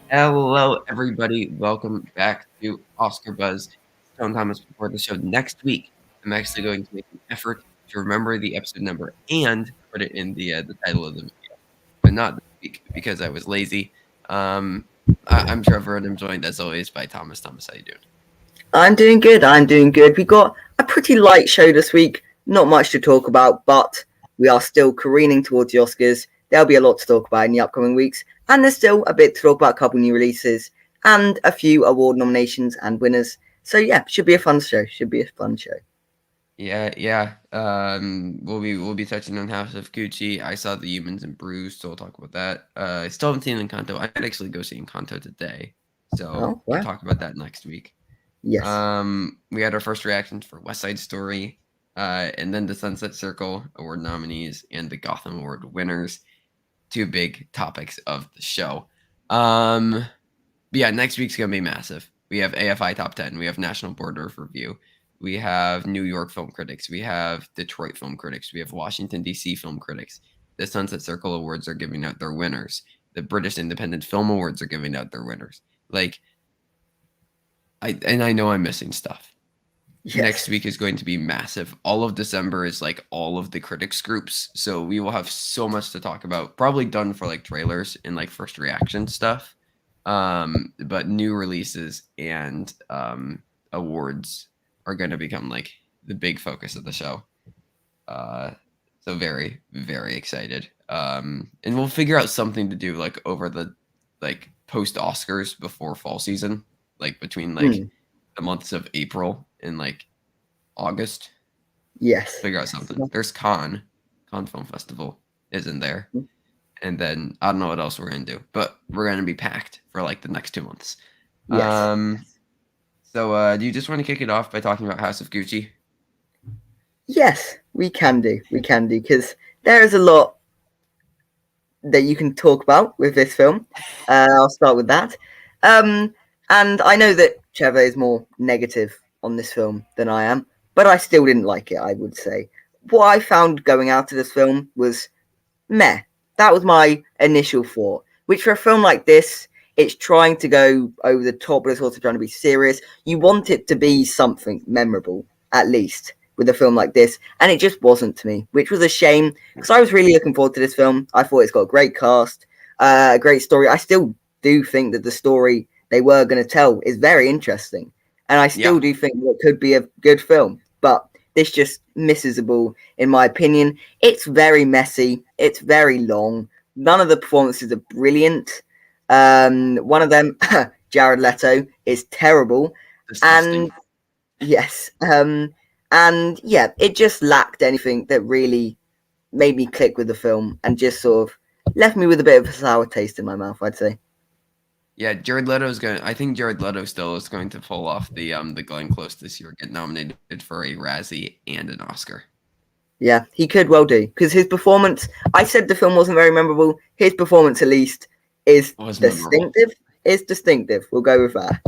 Hello, everybody. Welcome back to Oscar Buzz. Trevor and Thomas before the show. Next week, I'm actually going to make an effort to remember the episode number and put it in the title of the video, but not this week because I was lazy. Um, I'm Trevor, and I'm joined as always by Thomas. Thomas, how you doing? I'm doing good. I'm doing good. We got a pretty light show this week. Not much to talk about, but we are still careening towards the Oscars. There'll be a lot to talk about in the upcoming weeks, and there's still a bit to talk about. A couple new releases and a few award nominations and winners. So yeah, should be a fun show. Should be a fun show. Yeah. We'll be touching on House of Gucci. I saw The Humans and Brews, so we'll talk about that. I still haven't seen Encanto. I might actually go see Encanto today, so Oh we can wow. talk about that next week. Yes. We had our first reactions for West Side Story, and then the Sunset Circle Award nominees and the Gotham Award winners. Two big topics of the show. But yeah, next week's gonna be massive. We have AFI Top 10. We have National Board of Review. We have New York film critics. We have Detroit film critics. We have Washington, D.C. film critics. The Sunset Circle Awards are giving out their winners. The British Independent Film Awards are giving out their winners. Like, I know I'm missing stuff. Next Yes. week is going to be massive. All of December is like all of the critics groups. So we will have so much to talk about. Probably done for like trailers and like first reaction stuff. But new releases and awards are going to become like the big focus of the show. Uh, so very, very excited. And we'll figure out something to do like over the like post Oscars before fall season, like between like Hmm. the months of April and like August. Yes. Figure out something. There's Con Film Festival is in there. And then I don't know what else we're gonna do, but we're gonna be packed for like the next 2 months. Yes. So do you just want to kick it off by talking about House of Gucci? Yes. We can do. We can do because there is a lot that you can talk about with this film. I'll start with that. Um, and I know that Trevor is more negative on this film than I am, but I still didn't like it, I would say. What I found going out of this film was meh. That was my initial thought. Which for a film like this, it's trying to go over the top, but it's also trying to be serious. You want it to be something memorable, at least, with a film like this, and it just wasn't to me, which was a shame because I was really looking forward to this film. I thought it's got a great cast, a great story. I still do think that the story they were going to tell is very interesting, and I still Yeah. do think that it could be a good film, but this just misses the ball, in my opinion. It's very messy. It's very long. None of the performances are brilliant. One of them, Jared Leto, is terrible. Disgusting. And yes, and yeah, it just lacked anything that really made me click with the film and just sort of left me with a bit of a sour taste in my mouth, I'd say. Yeah, I think Jared Leto still is going to pull off the Glenn Close this year, get nominated for a Razzie and an Oscar. Yeah, he could well do because his performance. I said the film wasn't very memorable. His performance, at least, is Was memorable. distinctive. Is distinctive. We'll go with that.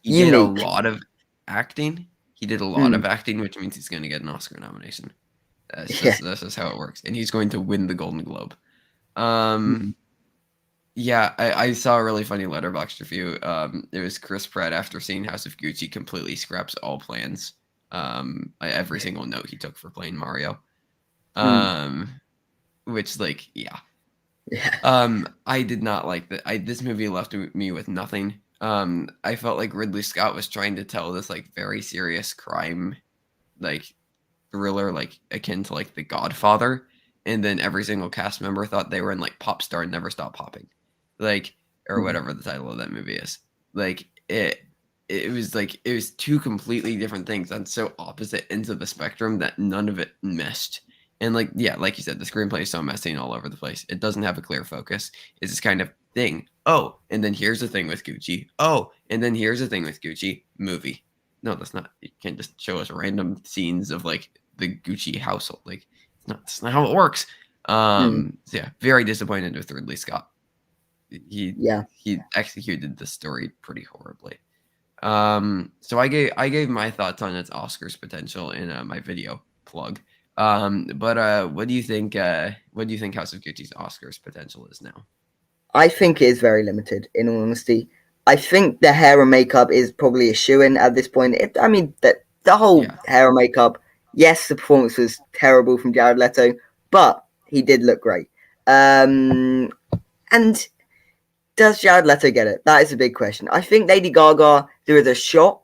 He did a Unique. lot of acting. He did a lot Mm, of acting, which means he's going to get an Oscar nomination. yeah. That's just how it works, and he's going to win the Golden Globe. Um, Mm, yeah, I saw a really funny Letterboxd review. It was Chris Pratt after seeing House of Gucci completely scraps all plans. Every single note he took for playing Mario. mm, Um, which like yeah. yeah. I did not like that. This movie left me with nothing. I felt like Ridley Scott was trying to tell this like very serious crime, like thriller, like akin to like The Godfather, and then every single cast member thought they were in like Pop Star and Never Stop Popping, like or Mm, whatever the title of that movie is. Like it was two completely different things on so opposite ends of the spectrum that none of it meshed. And like yeah, like you said, the screenplay is so messy and all over the place. It doesn't have a clear focus. It's this kind of thing. Oh, and then here's the thing with Gucci. Oh, and then here's the thing with Gucci movie. No, that's not. You can't just show us random scenes of like the Gucci household. Like that's not how it works. mm, So yeah, very disappointed with Ridley Scott. He yeah. he executed the story pretty horribly. So I gave my thoughts on its Oscars potential in my video plug. But what do you think? What do you think House of Gucci's Oscars potential is now? I think it is very limited, in all honesty. I think the hair and makeup is probably a shoe-in at this point. I mean, the whole Yeah, hair and makeup, yes, the performance was terrible from Jared Leto, but he did look great. And does Jared Leto get it? That is a big question. I think Lady Gaga, there is a shot.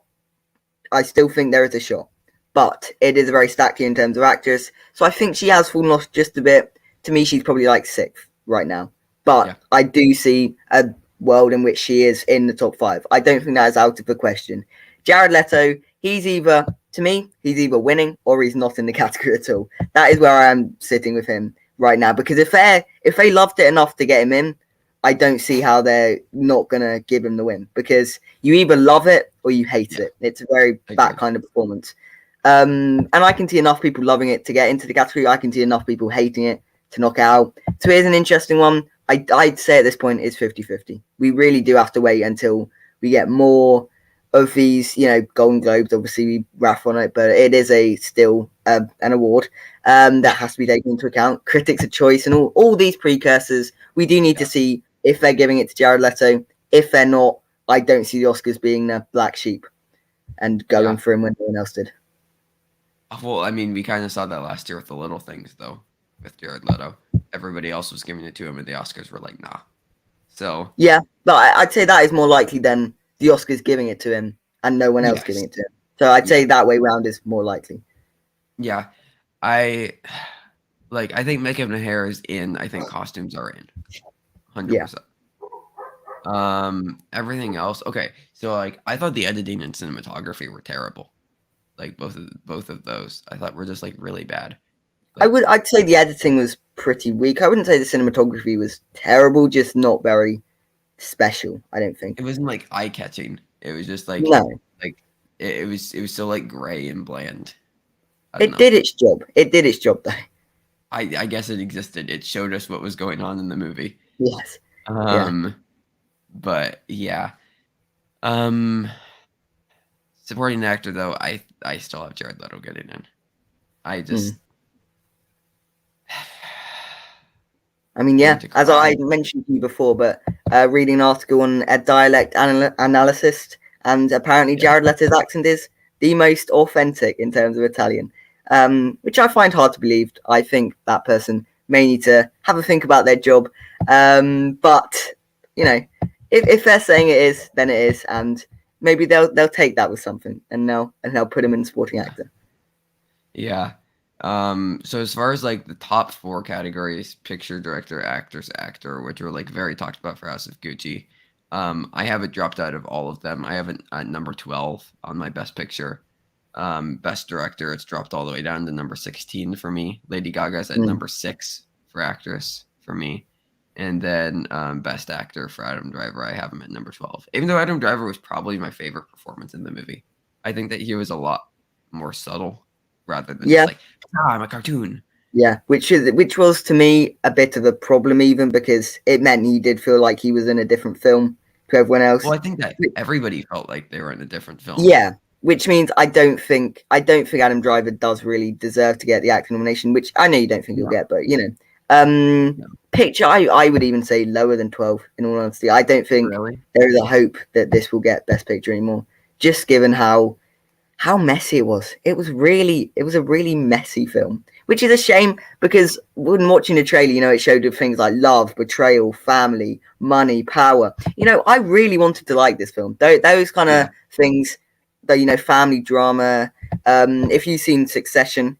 I still think there is a shot. But it is a very stacked year in terms of actress. So I think she has fallen off just a bit. To me, she's probably like sixth right now. But yeah, I do see a world in which she is in the top five. I don't think that is out of the question. Jared Leto, to me, he's either winning or he's not in the category at all. That is where I am sitting with him right now. Because if they loved it enough to get him in, I don't see how they're not gonna give him the win, because you either love it or you hate yeah. it. It's a very that Agreed. kind of performance. And I can see enough people loving it to get into the category. I can see enough people hating it to knock out. So here's an interesting one. I'd say at this point it's 50-50. We really do have to wait until we get more of these, Golden Globes. Obviously, we wrap on it, but it is still an award that has to be taken into account. Critics' choice and all these precursors. We do need to Yeah, see if they're giving it to Jared Leto. If they're not, I don't see the Oscars being the black sheep and going yeah. for him when no one else did. Well, I mean, we kind of saw that last year with the little things, though, with Jared Leto. Everybody else was giving it to him, and the Oscars were like, nah. So, Yeah, but I'd say that is more likely than the Oscars giving it to him and no one else giving yes. it to him. So I'd Yeah. say that way round is more likely. Yeah. I I think makeup and hair is in. I think costumes are in. Yeah. 100%. Everything else. Okay. So I thought the editing and cinematography were terrible. Like both of those. I thought were just like really bad. Like I'd say the editing was pretty weak. I wouldn't say the cinematography was terrible, just not very special, I don't think. it wasn't like eye catching. It was just No. like it was so like gray and bland. I don't It know. did its job. It did its job though. I guess it existed. It showed us what was going on in the movie. Yes. Yeah. Um but yeah. Um Supporting actor though, I still have Jared Leto getting in. I Mm. just I mean, going yeah, to as cry. I mentioned to you before, but reading an article on a dialect analyst, and apparently Yeah. Jared Leto's accent is the most authentic in terms of Italian, which I find hard to believe. I think that person may need to have a think about their job. But you know, if they're saying it is, then it is, and maybe they'll take that with something, and they'll put him in supporting Yeah. actor. Yeah. So as far as like the top four categories, picture, director, actors, actor, which were like very talked about for House of Gucci, I have it dropped out of all of them. I have it at number 12 on my best picture. Best director, it's dropped all the way down to number 16 for me. Lady Gaga's at Mm. number 6 for actress for me. And then best actor for Adam Driver, I have him at number 12. Even though Adam Driver was probably my favorite performance in the movie. I think that he was a lot more subtle rather than just Yeah, like, ah, I'm a cartoon. yeah, which was to me a bit of a problem, even because it meant he did feel like he was in a different film to everyone Well, else. I think that everybody felt like they were in a different film. Yeah, which means I don't think Adam Driver does really deserve to get the acting nomination, which I know you don't think he'll No, get, but um, no. picture I would even say lower than 12. In all honesty, I don't think Really? there is a hope that this will get Best Picture anymore, just given how messy it was. It was a really messy film, which is a shame because when watching the trailer, it showed things like love, betrayal, family, money, power. I really wanted to like this film. Those kind of Yeah. things, the family drama. If you've seen Succession,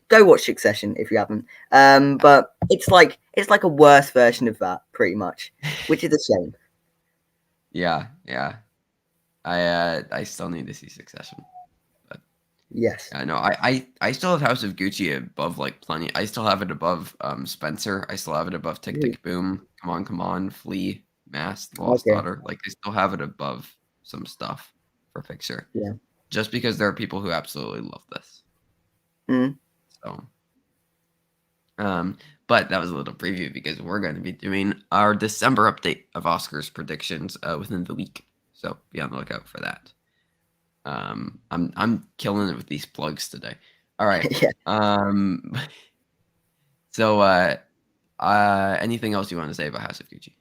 go watch Succession if you haven't. But it's like a worse version of that, pretty much, which is a shame. Yeah, yeah. I still need to see Succession. But Yes. yeah, no, I still have House of Gucci above like plenty. I still have it above Spencer. I still have it above Tick Ooh, Tick Boom. Come on, Flea, Mass, The Lost okay. Daughter. Like I still have it above some stuff for picture. Yeah. Just because there are people who absolutely love this. Mm. So Um, but that was a little preview because we're going to be doing our December update of Oscars predictions within the week. So be on the lookout for that. I'm killing it with these plugs today. All right. Yeah. So anything else you want to say about House of Gucci?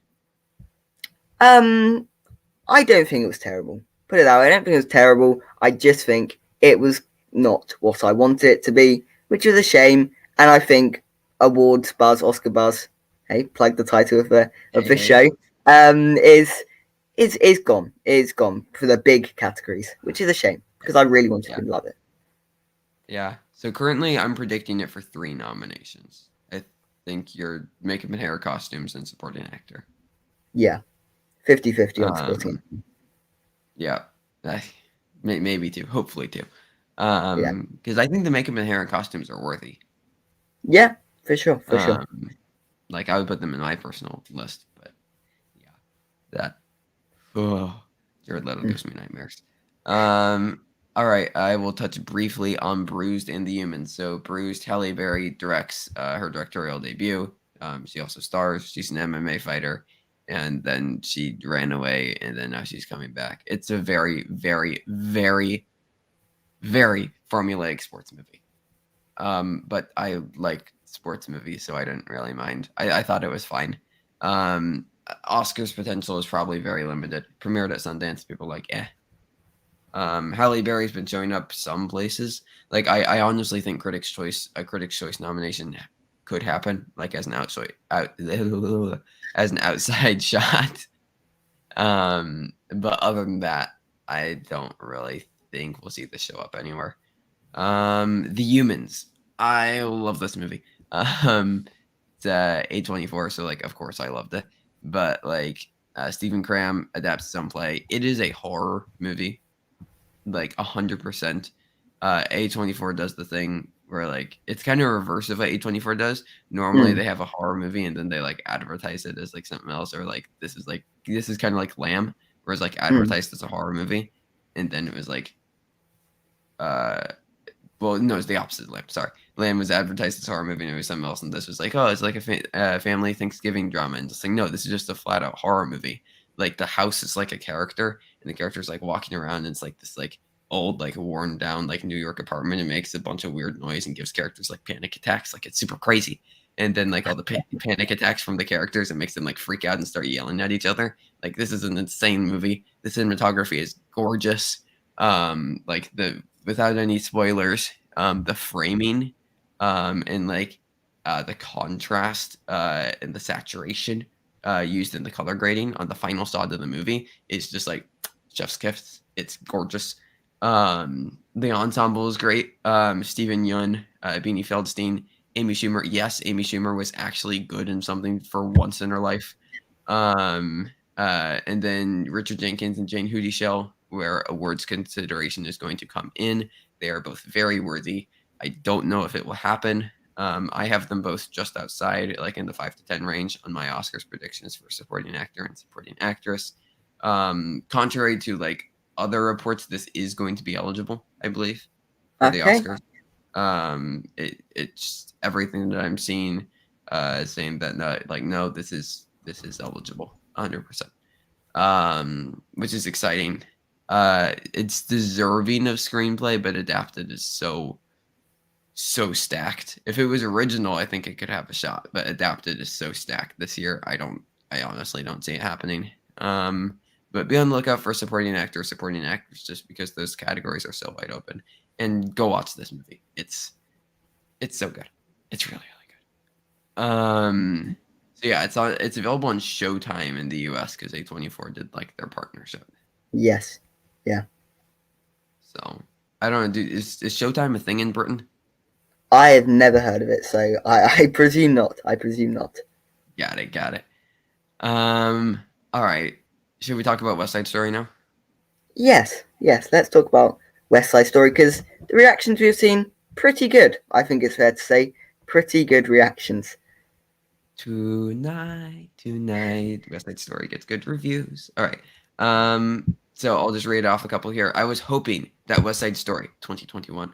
I don't think it was terrible. Put it that way. I don't think it was terrible. I just think it was not what I wanted it to be, which is a shame. And I think awards buzz, Oscar buzz, hey, plug the title of Hey, the hey. show, is gone. Is gone for the big categories, which is a shame because I really wanted Yeah. to love it. Yeah. So currently, I'm predicting it for 3 nominations. I think your makeup and hair, costumes, and supporting actor. Yeah, 50-50 on supporting. Um, yeah, maybe 2, hopefully 2. Yeah, Because I think the makeup and hair and costumes are worthy. yeah, for sure, for sure. Um, like I would put them in my personal list, but yeah, that oh, Jared Leto Mm. gives me nightmares. All right, I will touch briefly on Bruised and the Humans. So Bruised, Halle Berry directs her directorial debut. She also stars. She's an MMA fighter, and then she ran away, and then now she's coming back. It's a very, very, very, very formulaic sports movie. But I like sports movies, so I didn't really mind. I thought it was fine. Oscar's potential is probably very limited. Premiered at Sundance, people like, eh. Halle Berry's been showing up some places. Like I honestly think a Critics' Choice nomination could happen, like as an as an outside shot. But other than that, I don't really think we'll see this show up anywhere. The Humans. I love this movie. It's A24, so like of course I loved it. But like Stephen Cram adapts his own play. It is a horror movie, like 100%. A24 does the thing where like it's kind of reverse of what A24 does. Normally Mm. they have a horror movie and then they like advertise it as like something else, or like this is kind of like Lamb, whereas like Mm. advertised as a horror movie, and then it was like uh well, no, it's the opposite. Lamb. Sorry, Lamb was advertised as a horror movie, and it was something else, and this was like, oh, it's like a family Thanksgiving drama, and just like, no, this is just a flat out horror movie. Like the house is like a character, and the character's like walking around, and it's like this like old, like worn down, like New York apartment, and makes a bunch of weird noise and gives characters like panic attacks. Like it's super crazy, and then like all the panic attacks from the characters, it makes them like freak out and start yelling at each other. Like this is an insane movie. The cinematography is gorgeous. Like the without any spoilers, the framing, and like the contrast and the saturation used in the color grading on the final shot of the movie is just like chef's kiss. It's gorgeous. The ensemble is great. Steven Yeun, Beanie Feldstein, Amy Schumer. Yes, Amy Schumer was actually good in something for once in her life. And then Richard Jenkins and Jane Houdyshell, where awards consideration is going to come in. They are both very worthy. I don't know if it will happen. I have them both just outside, like in the 5 to 10 range on my Oscars predictions for supporting actor and supporting actress. Contrary to like other reports, this is going to be eligible, I believe, for the Okay. Oscars. It's everything that I'm seeing saying that no, this is eligible 100%. Which is exciting. It's deserving of screenplay, but adapted is so stacked. If it was original, I think it could have a shot, but adapted is so stacked this year. I honestly don't see it happening. But be on the lookout for supporting actor, supporting actress, just because those categories are so wide open. And go watch this movie. It's so good. It's really, really good. So yeah, it's available on Showtime in the US because A24 did like their partnership. Yes. Yeah. So I don't know. Is Showtime a thing in Britain? I have never heard of it, so I presume not. I presume not. Got it. All right. Should we talk about West Side Story now? Yes, yes. Let's talk about West Side Story because the reactions we've seen pretty good. I think it's fair to say pretty good reactions. Tonight, West Side Story gets good reviews. All right. So I'll just read off a couple here. I was hoping that West Side Story 2021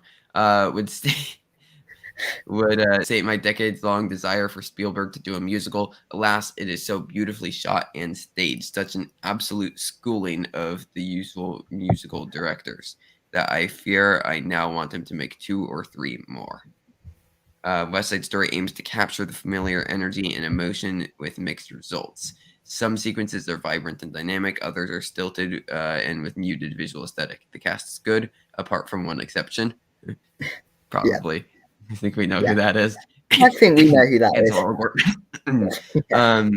would state my decades-long desire for Spielberg to do a musical. Alas, it is so beautifully shot and staged, such an absolute schooling of the usual musical directors, that I fear I now want him to make 2 or 3 more. West Side Story aims to capture the familiar energy and emotion with mixed results. Some sequences are vibrant and dynamic, others are stilted and with muted visual aesthetic. The cast is good, apart from one exception. Yeah, Probably. I think we know yeah. who that is. I think we know who that It's is. horrible. Yeah.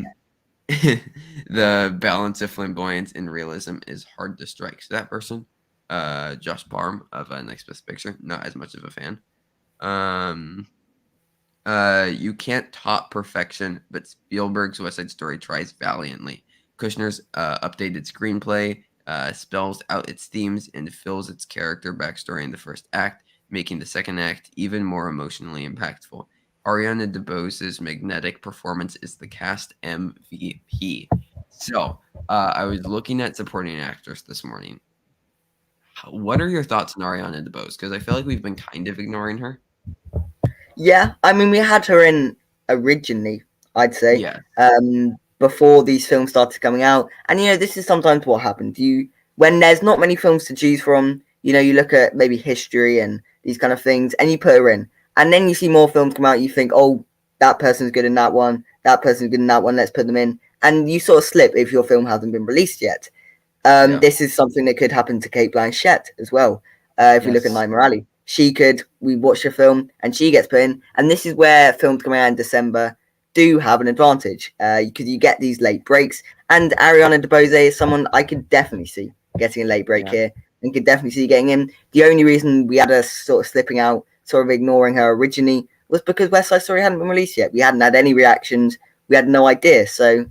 The balance of flamboyance and realism is hard to strike. So that person, Josh Barm of Next Best Picture, not as much of a fan. You can't top perfection, but Spielberg's West Side Story tries valiantly. Kushner's updated screenplay spells out its themes and fills its character backstory in the first act, making the second act even more emotionally impactful. Ariana DeBose's magnetic performance is the cast MVP. So, I was looking at supporting actors this morning. What are your thoughts on Ariana DeBose? Because I feel like we've been kind of ignoring her. Yeah, I mean, we had her in originally, I'd say, Yeah. before these films started coming out. And this is sometimes what happens. When there's not many films to choose from, you look at maybe history and these kind of things, and you put her in, and then you see more films come out. You think, oh, that person's good in that one, that person's good in that one. Let's put them in, and you sort of slip if your film hasn't been released yet. Yeah. This is something that could happen to Kate Blanchett as well. If we look at Yes. Nightmare Alley, we watch a film and she gets put in, and this is where films coming out in December do have an advantage because you get these late breaks. And Ariana DeBose is someone I could definitely see getting a late break Yeah. here, and could definitely see getting in. The only reason we had her sort of slipping out, sort of ignoring her originally, was because West Side Story hadn't been released yet. We hadn't had any reactions. We had no idea. So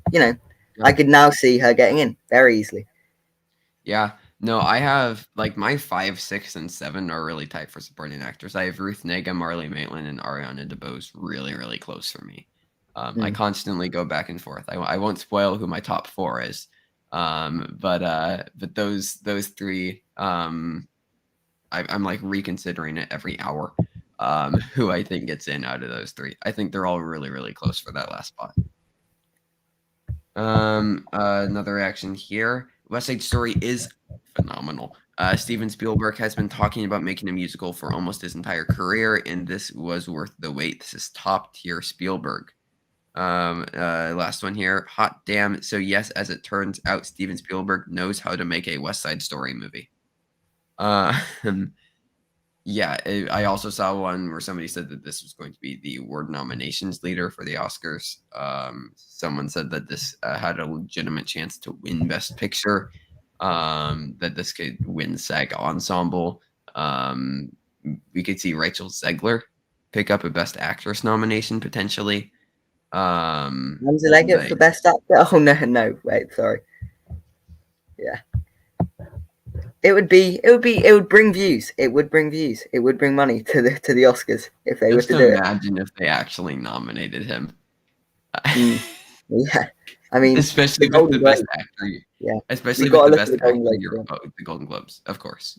I could now see her getting in very easily. Yeah. No, I have like my 5, 6, and 7 are really tight for supporting actors. I have Ruth Negga, Marlee Maitland, and Ariana DeBose really, really close for me. I constantly go back and forth. I won't spoil who my top 4 is, but those 3, I'm like reconsidering it every hour. Who I think gets in out of those 3. I think they're all really, really close for that last spot. Another reaction here. West Side Story is phenomenal. Steven Spielberg has been talking about making a musical for almost his entire career, and this was worth the wait. This is top tier Spielberg. Last one here. Hot damn. So yes, as it turns out, Steven Spielberg knows how to make a West Side Story movie. Yeah, I also saw one where somebody said that this was going to be the award nominations leader for the Oscars. Someone said that this had a legitimate chance to win Best Picture, that this could win SAG Ensemble. We could see Rachel Zegler pick up a Best Actress nomination potentially. Ramsey Leggett for Best Actor. Oh no, wait, sorry. Yeah. It would bring views. It would bring views. It would bring money to the Oscars if they were to do it. Imagine if they actually nominated him. Yeah, I mean, especially with the Best Actor. Yeah, especially with the Best Actor, the Golden Globes, of course.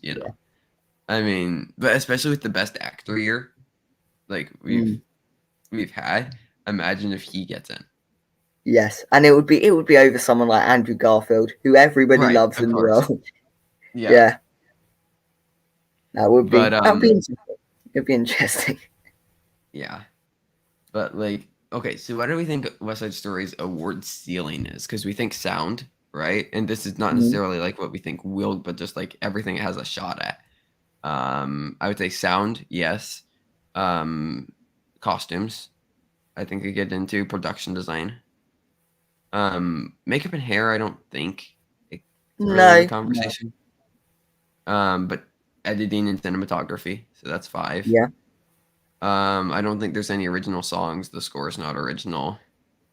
I mean, but especially with the Best Actor year, like we've had. Imagine if he gets in. Yes, and it would be over someone like Andrew Garfield, who everybody loves in the world. Yeah. That would be interesting. It'd be interesting. Yeah. But okay, so what do we think West Side Story's award ceiling is? Because we think sound, right? And this is not necessarily like what we think will, but just like everything it has a shot at. I would say sound, yes. Costumes, I think we get into production design. Makeup and hair, I don't think it's really a conversation. But editing and cinematography, so that's 5. Yeah. I don't think there's any original songs. The score is not original.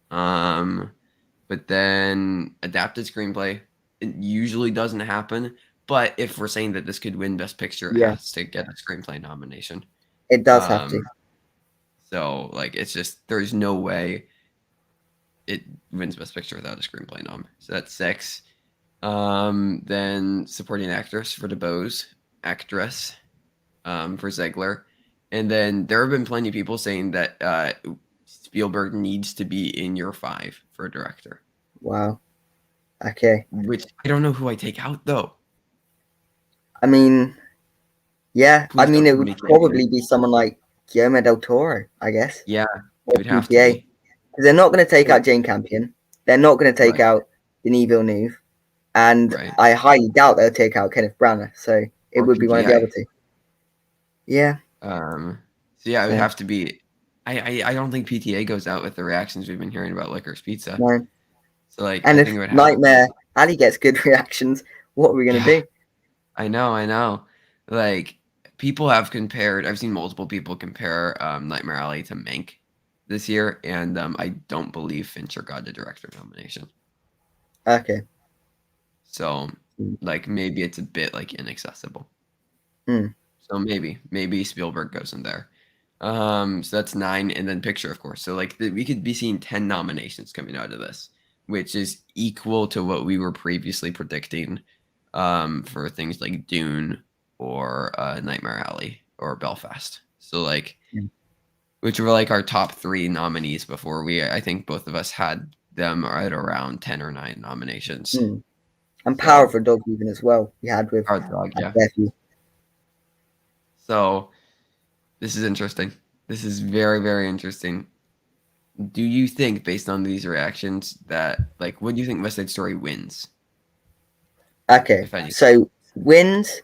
But then adapted screenplay, it usually doesn't happen. But if we're saying that this could win Best Picture, it has to get a screenplay nomination. It does have to. So it's just there's no way it wins Best Picture without a screenplay nom. So that's 6. Then supporting actress for DeBose, actress for Zegler. And then there have been plenty of people saying that Spielberg needs to be in your 5 for a director. Wow. Okay. Which I don't know who I take out though. I mean, yeah. Please, I mean, it would probably be someone like Guillermo del Toro, I guess. Yeah, it would have to be. Because they're not going to take out Jane Campion. They're not going to take Right. out Denis Villeneuve, and Right. I highly doubt they'll take out Kenneth Branagh. So it Or would be one of the other PTA. two. Yeah. So yeah, it would So, have to be. I don't think PTA goes out with the reactions we've been hearing about Licorice Pizza. no. So like, And I if think it would have to be. Nightmare Alley gets good reactions, what are we going Yeah, to do? I know. Like people have compared. I've seen multiple people compare Nightmare Alley to Mank this year, and I don't believe Fincher got a director nomination. Okay. So Mm. like maybe it's a bit like inaccessible. Mm. So maybe Spielberg goes in there. So that's 9, and then picture, of course. So like we could be seeing 10 nominations coming out of this, which is equal to what we were previously predicting for things like Dune or Nightmare Alley or Belfast. So like, Mm. which were like our top 3 nominees before I think both of us had them at around 10 or 9 nominations. Mm. And Power So of a Dog even as well. We had with Hard Dog, a yeah. fair few. So this is interesting. This is very, very interesting. Do you think, based on these reactions, that like, what do you think West Side Story wins, Okay. if anything? So wins.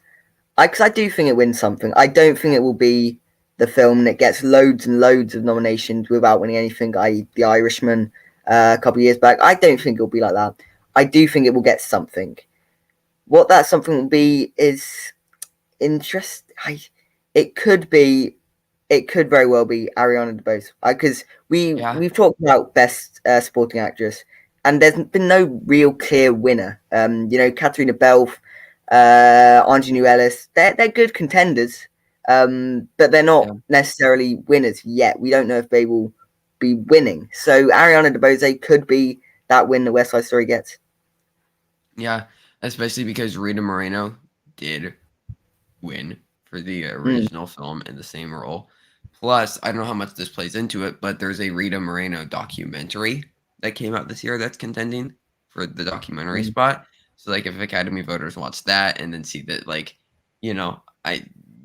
Because I do think it wins something. I don't think it will be the film that gets loads and loads of nominations without winning anything, i.e., The Irishman a couple of years back. I don't think it'll be like that. I do think it will get something. What that something will be is interest. It could be. It could very well be Ariana DeBose because Yeah, we've talked about best supporting actress, and there's been no real clear winner. Katharina Belf, Ingenue Ellis, they're good contenders, but they're yeah, not necessarily winners yet. We don't know if they will be winning. So Ariana DeBose could be that win the West Side Story gets. yeah. Especially because Rita Moreno did win for the Mm, original film in the same role. Plus, I don't know how much this plays into it, but there's a Rita Moreno documentary that came out this year that's contending for the documentary mm, spot. So, like, if Academy voters watch that and then see that, like, you know,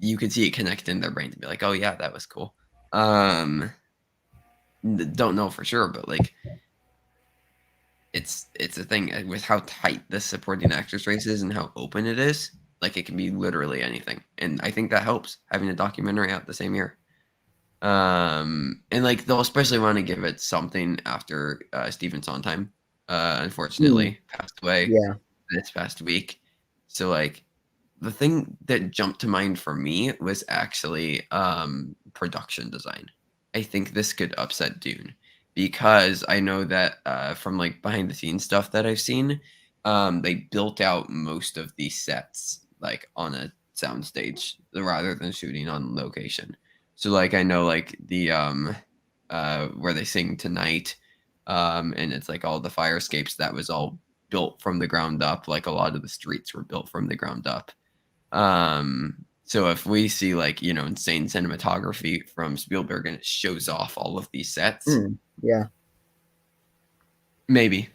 you could see it connect in their brain to be like, oh yeah, that was cool. Um, don't know for sure, but like, it's a thing with how tight this supporting actress race is and how open it is. Like it can be literally anything, and I think that helps having a documentary out the same year. And like they'll especially want to give it something after Stephen Sondheim, mm, unfortunately passed away yeah. this past week. So like the thing that jumped to mind for me was actually production design. I think this could upset Dune because I know that from like behind the scenes stuff that I've seen, they built out most of these sets like on a soundstage rather than shooting on location. So like I know like the where they sing tonight, and it's like all the fire escapes that was all built from the ground up. Like a lot of the streets were built from the ground up. So if we see like, insane cinematography from Spielberg and it shows off all of these sets, Mm, yeah. maybe.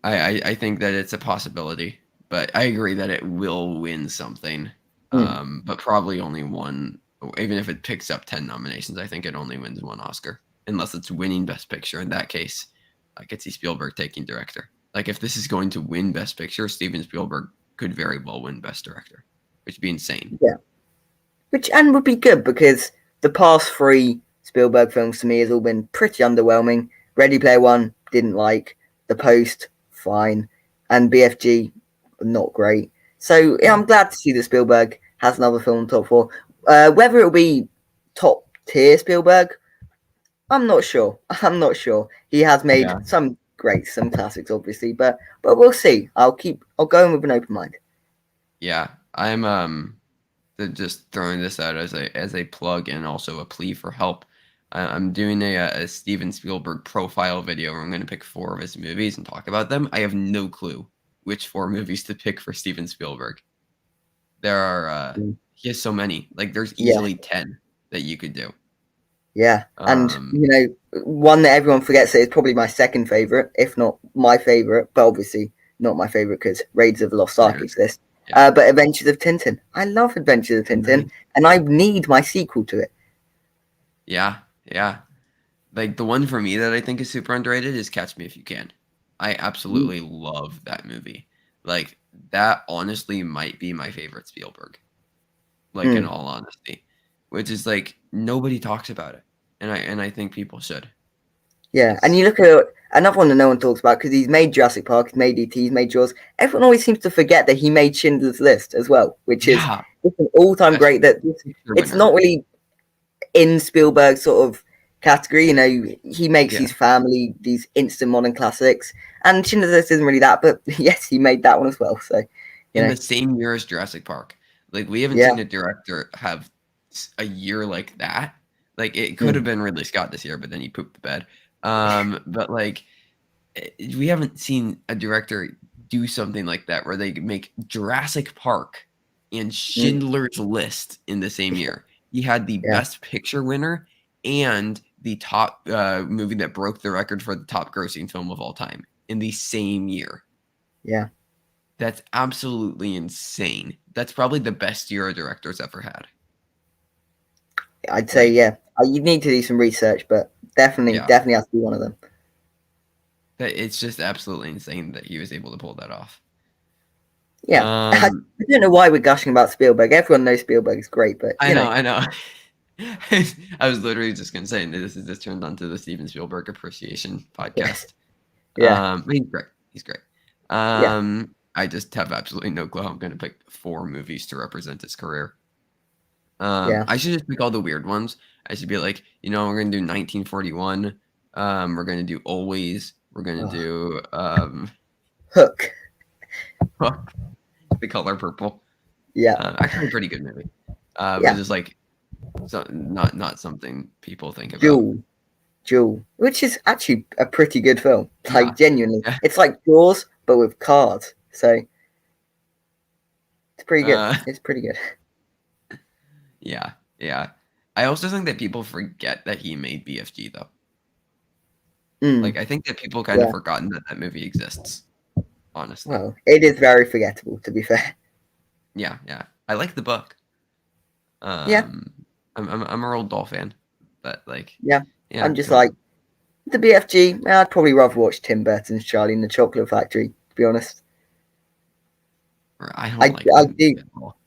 I think that it's a possibility, but I agree that it will win something. Mm, But probably only one. Even if it picks up 10 nominations, I think it only wins one Oscar, unless it's winning Best Picture. In that case, I could see Spielberg taking director. Like if this is going to win Best Picture, Steven Spielberg could very well win Best Director, which would be insane. yeah. Which and would be good because the past three Spielberg films to me has all been pretty underwhelming. Ready Player One didn't like, The Post fine, and BFG not great. So yeah, Yeah, I'm glad to see that Spielberg has another film in top four. Whether it'll be top tier Spielberg, I'm not sure. I'm not sure. He has made yeah, some classics, obviously, but we'll see. I'll go in with an open mind. yeah. I'm just throwing this out as a plug and also a plea for help. I'm doing a Steven Spielberg profile video where I'm going to pick 4 of his movies and talk about them. I have no clue which 4 movies to pick for Steven Spielberg. There are Mm. he has so many. Like there's Yeah. easily 10 that you could do. Yeah, and Um, one that everyone forgets is probably my second favorite, if not my favorite, but obviously not my favorite because Raiders of the Lost Ark Raiders. exists. Yeah. But Adventures of Tintin, I love Adventures of Tintin, Nice. and I need my sequel to it. Yeah. Yeah. Like the one for me that I think is super underrated is Catch Me If You Can. I Mm, absolutely love that movie. Like, that honestly might be my favorite Spielberg, like, in mm. all honesty, which is, like, nobody talks about it, and I think people should. Yeah, and It's you look at another one that no one talks about because he's made Jurassic Park, he's made E.T., he's made Jaws. Everyone always seems to forget that he made Schindler's List as well, which is yeah, it's an all-time best great. That picture it's winner. not really in Spielberg's sort of category. You know, he makes Yeah. these family, these instant modern classics, and Schindler's List isn't really that. But yes, he made that one as well. So, you In know, the same year as Jurassic Park. Like, we haven't yeah, seen a director have a year like that. Like, it could have mm, been Ridley Scott this year, but then he pooped the bed. But, like, we haven't seen a director do something like that where they make Jurassic Park and mm, Schindler's List in the same year. He had the yeah, Best Picture winner and the top movie that broke the record for the top grossing film of all time in the same year. yeah. That's absolutely insane. That's probably the best year a director's ever had. I'd say Like, yeah. You need to do some research, but definitely, yeah, definitely has to be one of them. that it's just absolutely insane that he was able to pull that off. Yeah, I Um, don't know why we're gushing about Spielberg. Everyone knows Spielberg is great, but I you know, know, I know. I was literally just gonna say this is just turned onto the Steven Spielberg appreciation yes, podcast. yeah, But he's great. He's great. yeah, I just have absolutely no clue how I'm gonna pick 4 movies to represent his career. yeah. I should just pick all the weird ones. I should be like, we're gonna do 1941. We're gonna do Always. We're gonna Oh, do Hook. The Color Purple. Yeah, Actually, a pretty good movie. But yeah. just like so, not something people think about. Jewel, Jewel, which is actually a pretty good film. Yeah, Like genuinely, yeah, it's like Jaws but with cards. So it's pretty good. uh, It's pretty good. yeah, yeah. I also think that people forget that he made BFG though. Mm, Like, I think that people kind of yeah. forgotten that that movie exists. Honestly, Well, it is very forgettable, to be fair. yeah, yeah. I like the book. Yeah, Um, I'm a Roald Dahl fan, but like, yeah. yeah, I'm just like the BFG. I'd probably rather watch Tim Burton's Charlie and the Chocolate Factory. To be honest, I don't I like I that movie do. at all.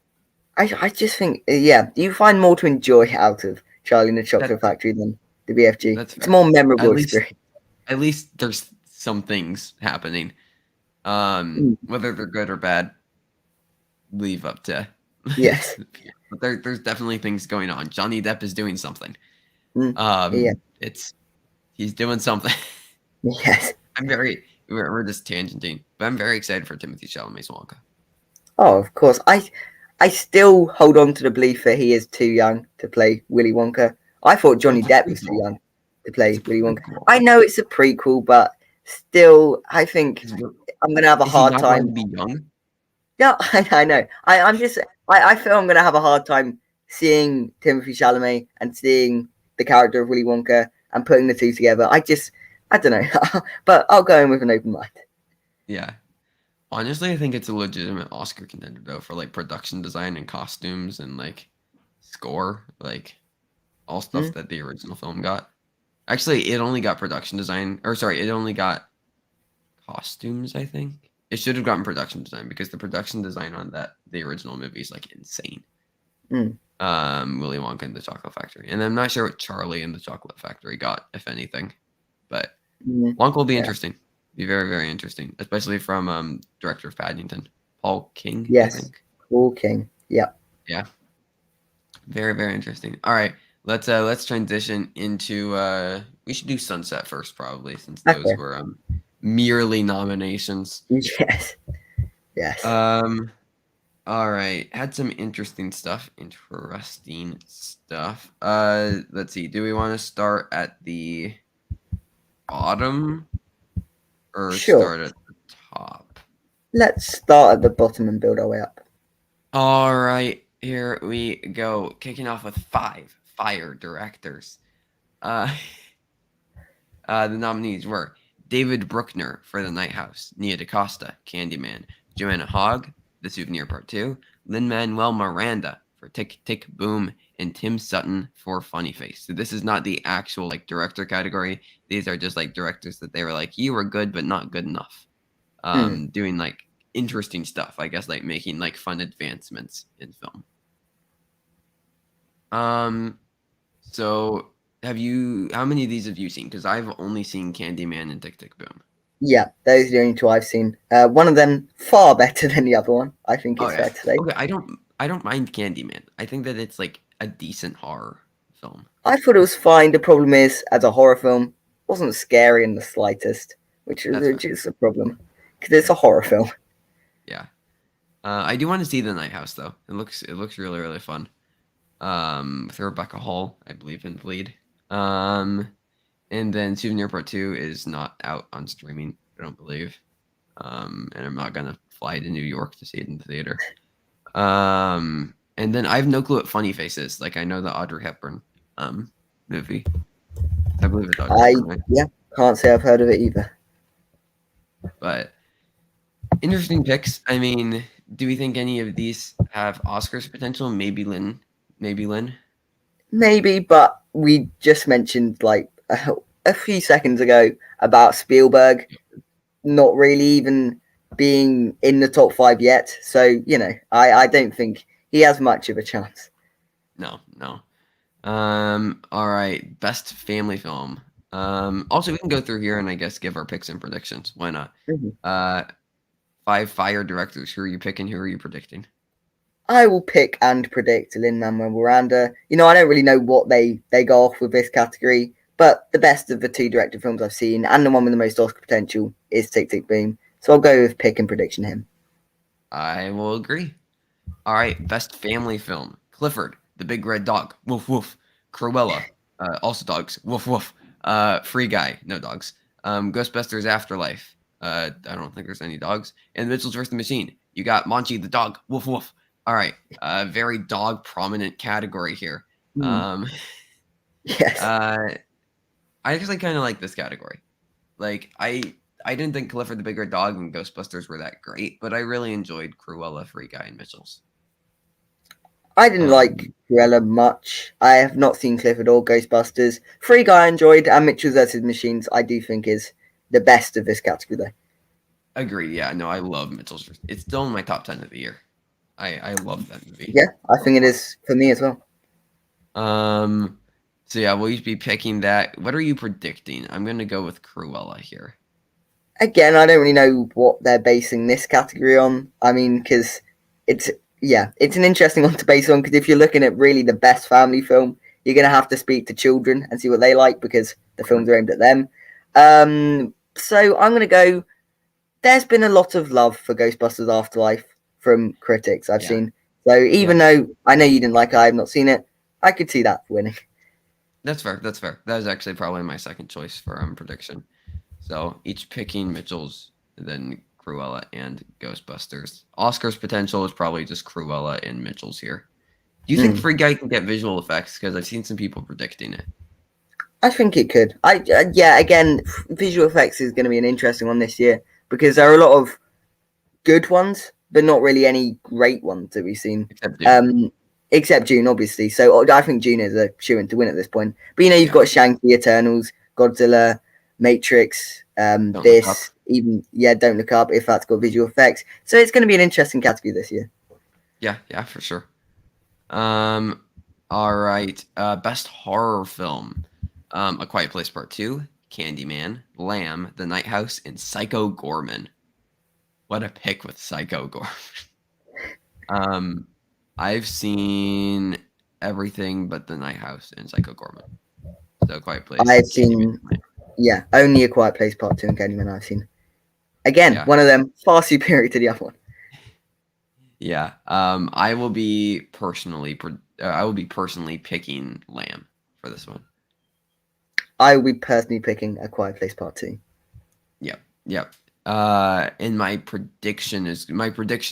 I just think yeah, you find more to enjoy out of Charlie and the That Chocolate Factory than the BFG. that's It's a fair. more memorable At least experience. at least there's some things happening. Mm, Whether they're good or bad, leave up to. yes. But there's definitely things going on. Johnny Depp is doing something. Mm, yeah. It's he's doing something. Yes. I'm very we're just tangenting, but I'm very excited for Timothy Chalamet's Wonka. Oh, of course. I still hold on to the belief that he is too young to play Willy Wonka. I thought Well, Johnny it's a Depp was too prequel. young to It's play a Willy Wonka. prequel. I know it's a prequel, but still, I think Is I'm gonna have a is he hard not allowed time. to be young? Yeah, I know. I'm just. I feel I'm gonna have a hard time seeing Timothy Chalamet and seeing the character of Willy Wonka and putting the two together. I don't know, but I'll go in with an open mind. Yeah. Honestly, I think it's a legitimate Oscar contender though for like production design and costumes and like score, like all stuff Mm, that the original film got. Actually, it only got production design, or sorry, it only got costumes, I think. It should have gotten production design because the production design on the original movie is like insane. mm, Willy Wonka and the Chocolate Factory. And I'm not sure what Charlie and the Chocolate Factory got, if anything. But mm, Wonka will be yeah. interesting. Be very, very interesting, especially from director of Paddington, Paul King, I Yes. think. Cool King. Yep. Yeah, very, very interesting. All right, let's transition into we should do Sunset first, probably, since those Okay. were merely nominations. Yes. Yes. Um, all right, had some interesting stuff. Interesting stuff. Let's see. Do we want to start at the bottom or Sure. start at the top? Let's start at the bottom and build our way up. All right, here we go. Kicking off with 5 fire directors. Uh, the nominees were David Bruckner for The Night House, Nia DaCosta, Candyman, Joanna Hogg, The Souvenir Part 2, Lin-Manuel Miranda for Tick Tick Boom, and Tim Sutton for Funny Face. So this is not the actual like director category. These are just like directors that they were like, you were good but not good enough. Doing like interesting stuff, I guess, like making like fun advancements in film. So how many of these have you seen? Because I've only seen Candyman and Tick Tick Boom. Yeah, those are the only two I've seen. One of them far better than the other one, I think Oh it's yeah. fair to say. Okay, I don't mind Candyman. I think that it's like a decent horror film. I thought it was fine. The problem is, as a horror film, it wasn't scary in the slightest, which That's fair. is a problem because it's a horror film. Yeah. I do want to see The Night House though. It looks really really fun. With Rebecca Hall, I believe, in the lead. And then Souvenir Part 2 is not out on streaming, I don't believe. And I'm not gonna fly to New York to see it in the theater. And then I have no clue what Funny Face is. Like I know the Audrey Hepburn movie. I believe it's Audrey Hepburn, right? Can't say I've heard of it either. But interesting picks. I mean, do we think any of these have Oscars potential? Maybe Lynn. Maybe, but we just mentioned like a few seconds ago about Spielberg not really even being in the top 5 yet. So, I don't think he has much of a chance. No. All right. Best family film. Also, we can go through here and I guess give our picks and predictions. Why not? Mm-hmm. 5 fire directors. Who are you picking? Who are you predicting? I will pick and predict Lin-Manuel Miranda. I don't really know what they go off with this category, but the best of the 2 directed films I've seen and the one with the most Oscar potential is Tick Tick Boom. So I'll go with pick and prediction him. I will agree. All right. Best family film. Clifford, the Big Red Dog. Woof woof. Cruella. Also dogs. Woof woof. Free Guy. No dogs. Ghostbusters Afterlife. I don't think there's any dogs. And Mitchell's vs. the Machine. You got Monchi the dog. Woof woof. All right. Very dog prominent category here. Yes. I actually kind of like this category. Like I didn't think Clifford the Big Red Dog and Ghostbusters were that great, but I really enjoyed Cruella, Free Guy, and Mitchell's. I didn't like Cruella much. I have not seen Clifford or Ghostbusters. Free Guy I enjoyed, and Mitchell's vs. Machines I do think is the best of this category though. Agreed. Yeah, no, I love Mitchell's. It's still in my top 10 of the year. I love that movie. Yeah, I think it is for me as well. So yeah, we'll be picking that. What are you predicting? I'm gonna go with Cruella here. Again, I don't really know what they're basing this category on. I mean, because it's an interesting one to base on. Because if you're looking at really the best family film, you're gonna have to speak to children and see what they like because the films are aimed at them. So I'm gonna go. There's been a lot of love for Ghostbusters Afterlife from critics I've seen. So even though I know you didn't like it, I have not seen it, I could see that winning. That's fair. That was actually probably my second choice for prediction. So each picking Mitchell's, then Cruella and Ghostbusters. Oscar's potential is probably just Cruella and Mitchell's here. Do you think Free Guy can get visual effects? Because I've seen some people predicting it. I think it could. Again, visual effects is going to be an interesting one this year because there are a lot of good ones, but not really any great ones that we've seen. Except June, obviously. So I think June is a shoo-in to win at this point. But you've got Shang-Chi, Eternals, Godzilla, Matrix, Don't Look Up if that's got visual effects. So it's going to be an interesting category this year. Yeah, for sure. All right. Best horror film. A Quiet Place Part 2, Candyman, Lamb, The Night House, and Psycho Gorman. What a pick with Psycho Gorman. I've seen everything but The Night House and Psycho Gorman. So Quiet Place. I've seen, only A Quiet Place Part 2 and Candyman I've seen. Again, one of them far superior to the other one. Yeah. I will be personally picking Lamb for this one. I will be personally picking A Quiet Place Part 2. Yep. And my prediction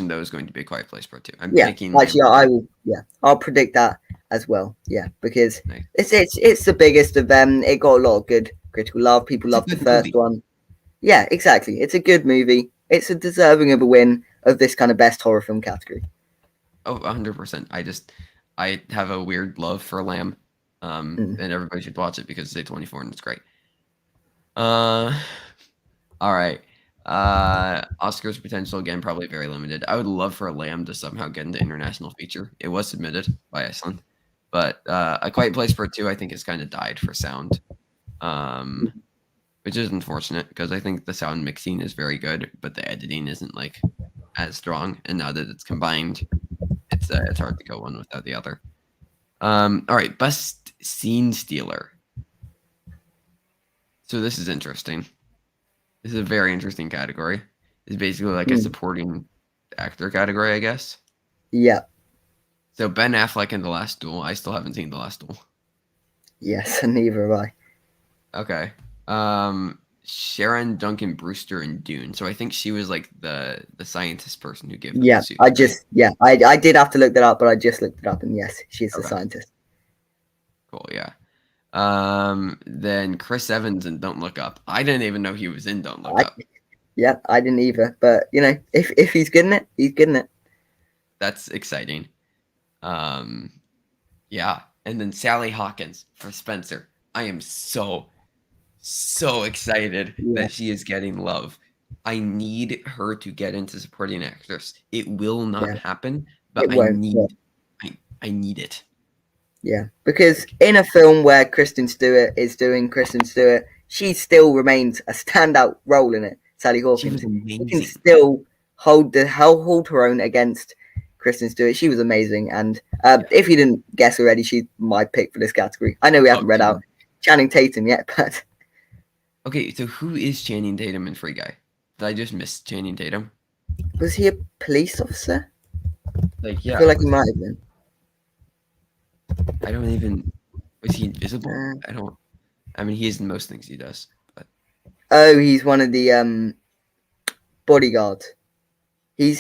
though is going to be A Quiet Place Part 2. I'm picking. Actually, I will. Yeah, I'll predict that as well. Yeah, because it's the biggest of them. It got a lot of good critical love. People loved the first one. Yeah, exactly. It's a good movie. It's a deserving of a win of this kind of best horror film category. Oh, 100%. I have a weird love for Lamb, Mm. and everybody should watch it because it's A24 and it's great. Uh, all right. Oscars potential again, probably very limited. I would love for Lamb to somehow get into international feature. It was submitted by Iceland, but A Quiet Place Part 2, I think, has kind of died for sound, which is unfortunate because I think the sound mixing is very good, but the editing isn't like as strong. And now that it's combined, it's hard to go one without the other. All right, best scene stealer. So this is interesting. This is a very interesting category. It's basically like a Mm. supporting actor category, I guess. Yeah. So Ben Affleck in The Last Duel. I still haven't seen The Last Duel. Yes, and neither have I. Okay. Sharon Duncan Brewster in Dune. So I think she was like the scientist person who gave them the Yeah, suit. I did have to look that up, but I just looked it up, and yes, she's the Okay. scientist. Cool. Yeah. Then Chris Evans in Don't Look Up. I didn't even know he was in Don't Look I, Up. yeah, I didn't either, but if he's good in it, he's good in it. That's exciting. Yeah. And then Sally Hawkins for Spencer. I am so excited Yeah, that she is getting love. I need her to get into supporting actress. It will not yeah, happen, but it won't. Yeah. I need it. Yeah, because in a film where Kristen Stewart is doing Kristen Stewart, she still remains a standout role in it. Sally She was Hawkins, she can amazing. still hold her own against Kristen Stewart. She was amazing, and Yeah. if you didn't guess already, she's my pick for this category. I know we haven't read Okay. out Channing Tatum yet, but Okay, so who is Channing Tatum in Free Guy? Did I just miss Channing Tatum? was he a police officer? Like, I feel yeah, like he might have been. I don't even. Was he invisible? Uh, I don't. I mean, he is in most things he does. But oh, he's one of the bodyguards.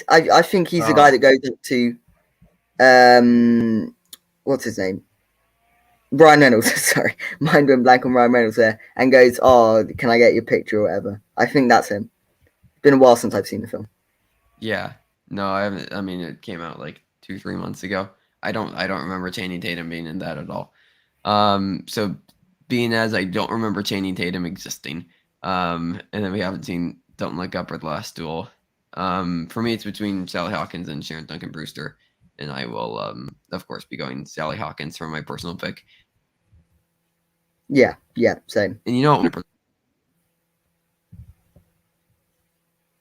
I think he's the guy oh, that goes up to what's his name? Ryan Reynolds, sorry, mind went blank on Ryan Reynolds there, and goes, "Oh, can I get your picture or whatever?" I think that's him. It's been a while since I've seen the film. yeah. No, I haven't. I mean, it came out like 2-3 months ago. I don't remember Channing Tatum being in that at all. So being as I don't remember Channing Tatum existing, and then we haven't seen Don't Look Up or The Last Duel. For me, it's between Sally Hawkins and Sharon Duncan Brewster, and I will, of course, be going Sally Hawkins for my personal pick. Yeah, same. And you know what?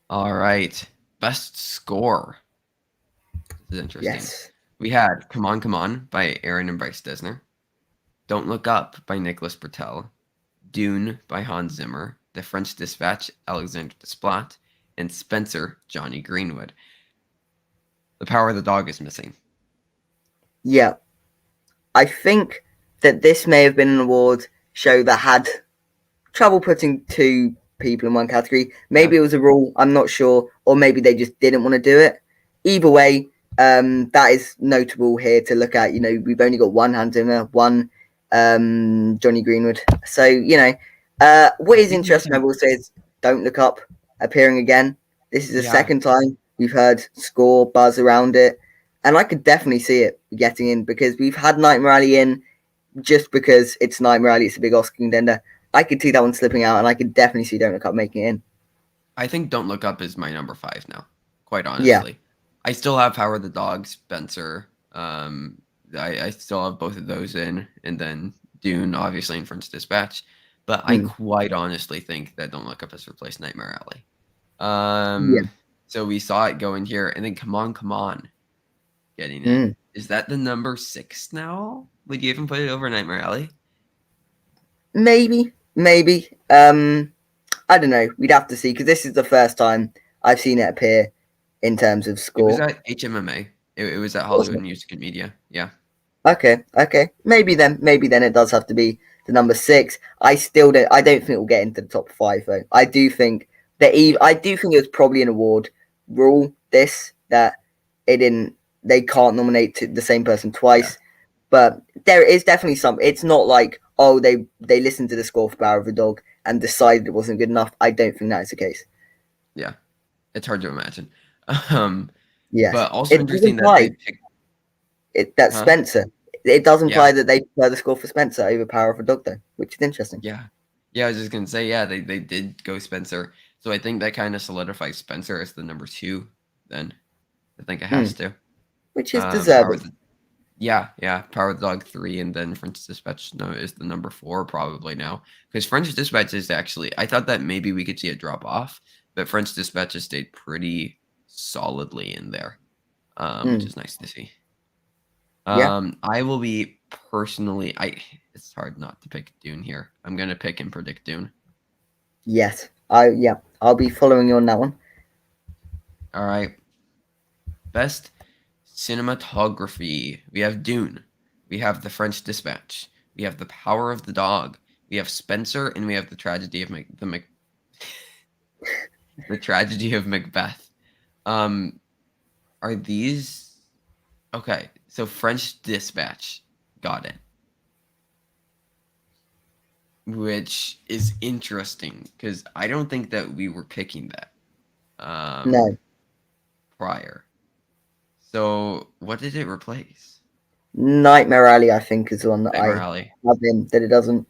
All right, best score. This is interesting. Yes, We had Come On" by Aaron and Bryce Desner, Don't Look Up by Nicholas Bertel, Dune by Hans Zimmer, The French Dispatch, Alexandre Desplat, and Spencer, Johnny Greenwood. The Power of the Dog is missing. yeah. I think that this may have been an award show that had trouble putting two people in one category. Maybe Yeah. it was a rule, I'm not sure, or maybe they just didn't want to do it. Either way, that is notable here to look at. We've only got one Hans Zimmer, one Johnny Greenwood. So, what is interesting, I will say, is Don't Look Up appearing again. This is the Yeah. second time we've heard score buzz around it. And I could definitely see it getting in because we've had Nightmare Alley in just because it's Nightmare Alley, it's a big Oscar contender. I could see that one slipping out, and I could definitely see Don't Look Up making it in. I think Don't Look Up is my number 5 now, quite Yeah. honestly. I still have Power of the Dog, Spencer. I still have both of those in, and then Dune, obviously, in French Dispatch. But I quite honestly think that Don't Look Up has replaced Nightmare Alley. Yeah. So we saw it go in here, and then Come On, getting in. Is that the number 6 now? Would you even put it over Nightmare Alley? Maybe. I don't know. We'd have to see because this is the first time I've seen it appear in terms of It was score. at HMMA. It was at Hollywood Music and Media. Yeah. Okay. Maybe then it does have to be the number 6. I don't think it will get into the top 5 though. I do think it was probably an award rule that they can't nominate the same person twice. Yeah. But there is definitely some. It's not like they listened to the score for Power of the Dog and decided it wasn't good enough. I don't think that is the case. Yeah, it's hard to imagine. Yes, But also interesting that they picked. That's Huh? Spencer. It does Yeah. imply that they prefer the score for Spencer over Power of a Dog, though, which is interesting. Yeah. Yeah, I was just gonna say, yeah, they did go Spencer. So I think that kind of solidifies Spencer as the number two then. I think it has Mm, to. which is Power deserved. the Yeah, yeah, Power the Dog 3 and then French Dispatch no is the number 4 probably now. Because French Dispatch is actually I thought that maybe we could see it drop off, but French Dispatch has stayed pretty solidly in there, which Mm, is nice to see. yeah. I will be personally I it's hard not to pick Dune here. I'm gonna pick and predict Dune. Yes. I'll be following you on that one. All right. Best cinematography. We have Dune. We have The French Dispatch. We have The Power of the Dog. We have Spencer, and we have the tragedy of the tragedy of Macbeth. Um, are these okay? So French Dispatch got it, which is interesting because I don't think that we were picking that No. prior. So what did it replace? Nightmare Alley, I think, is the one that Nightmare I Alley. have in that it doesn't.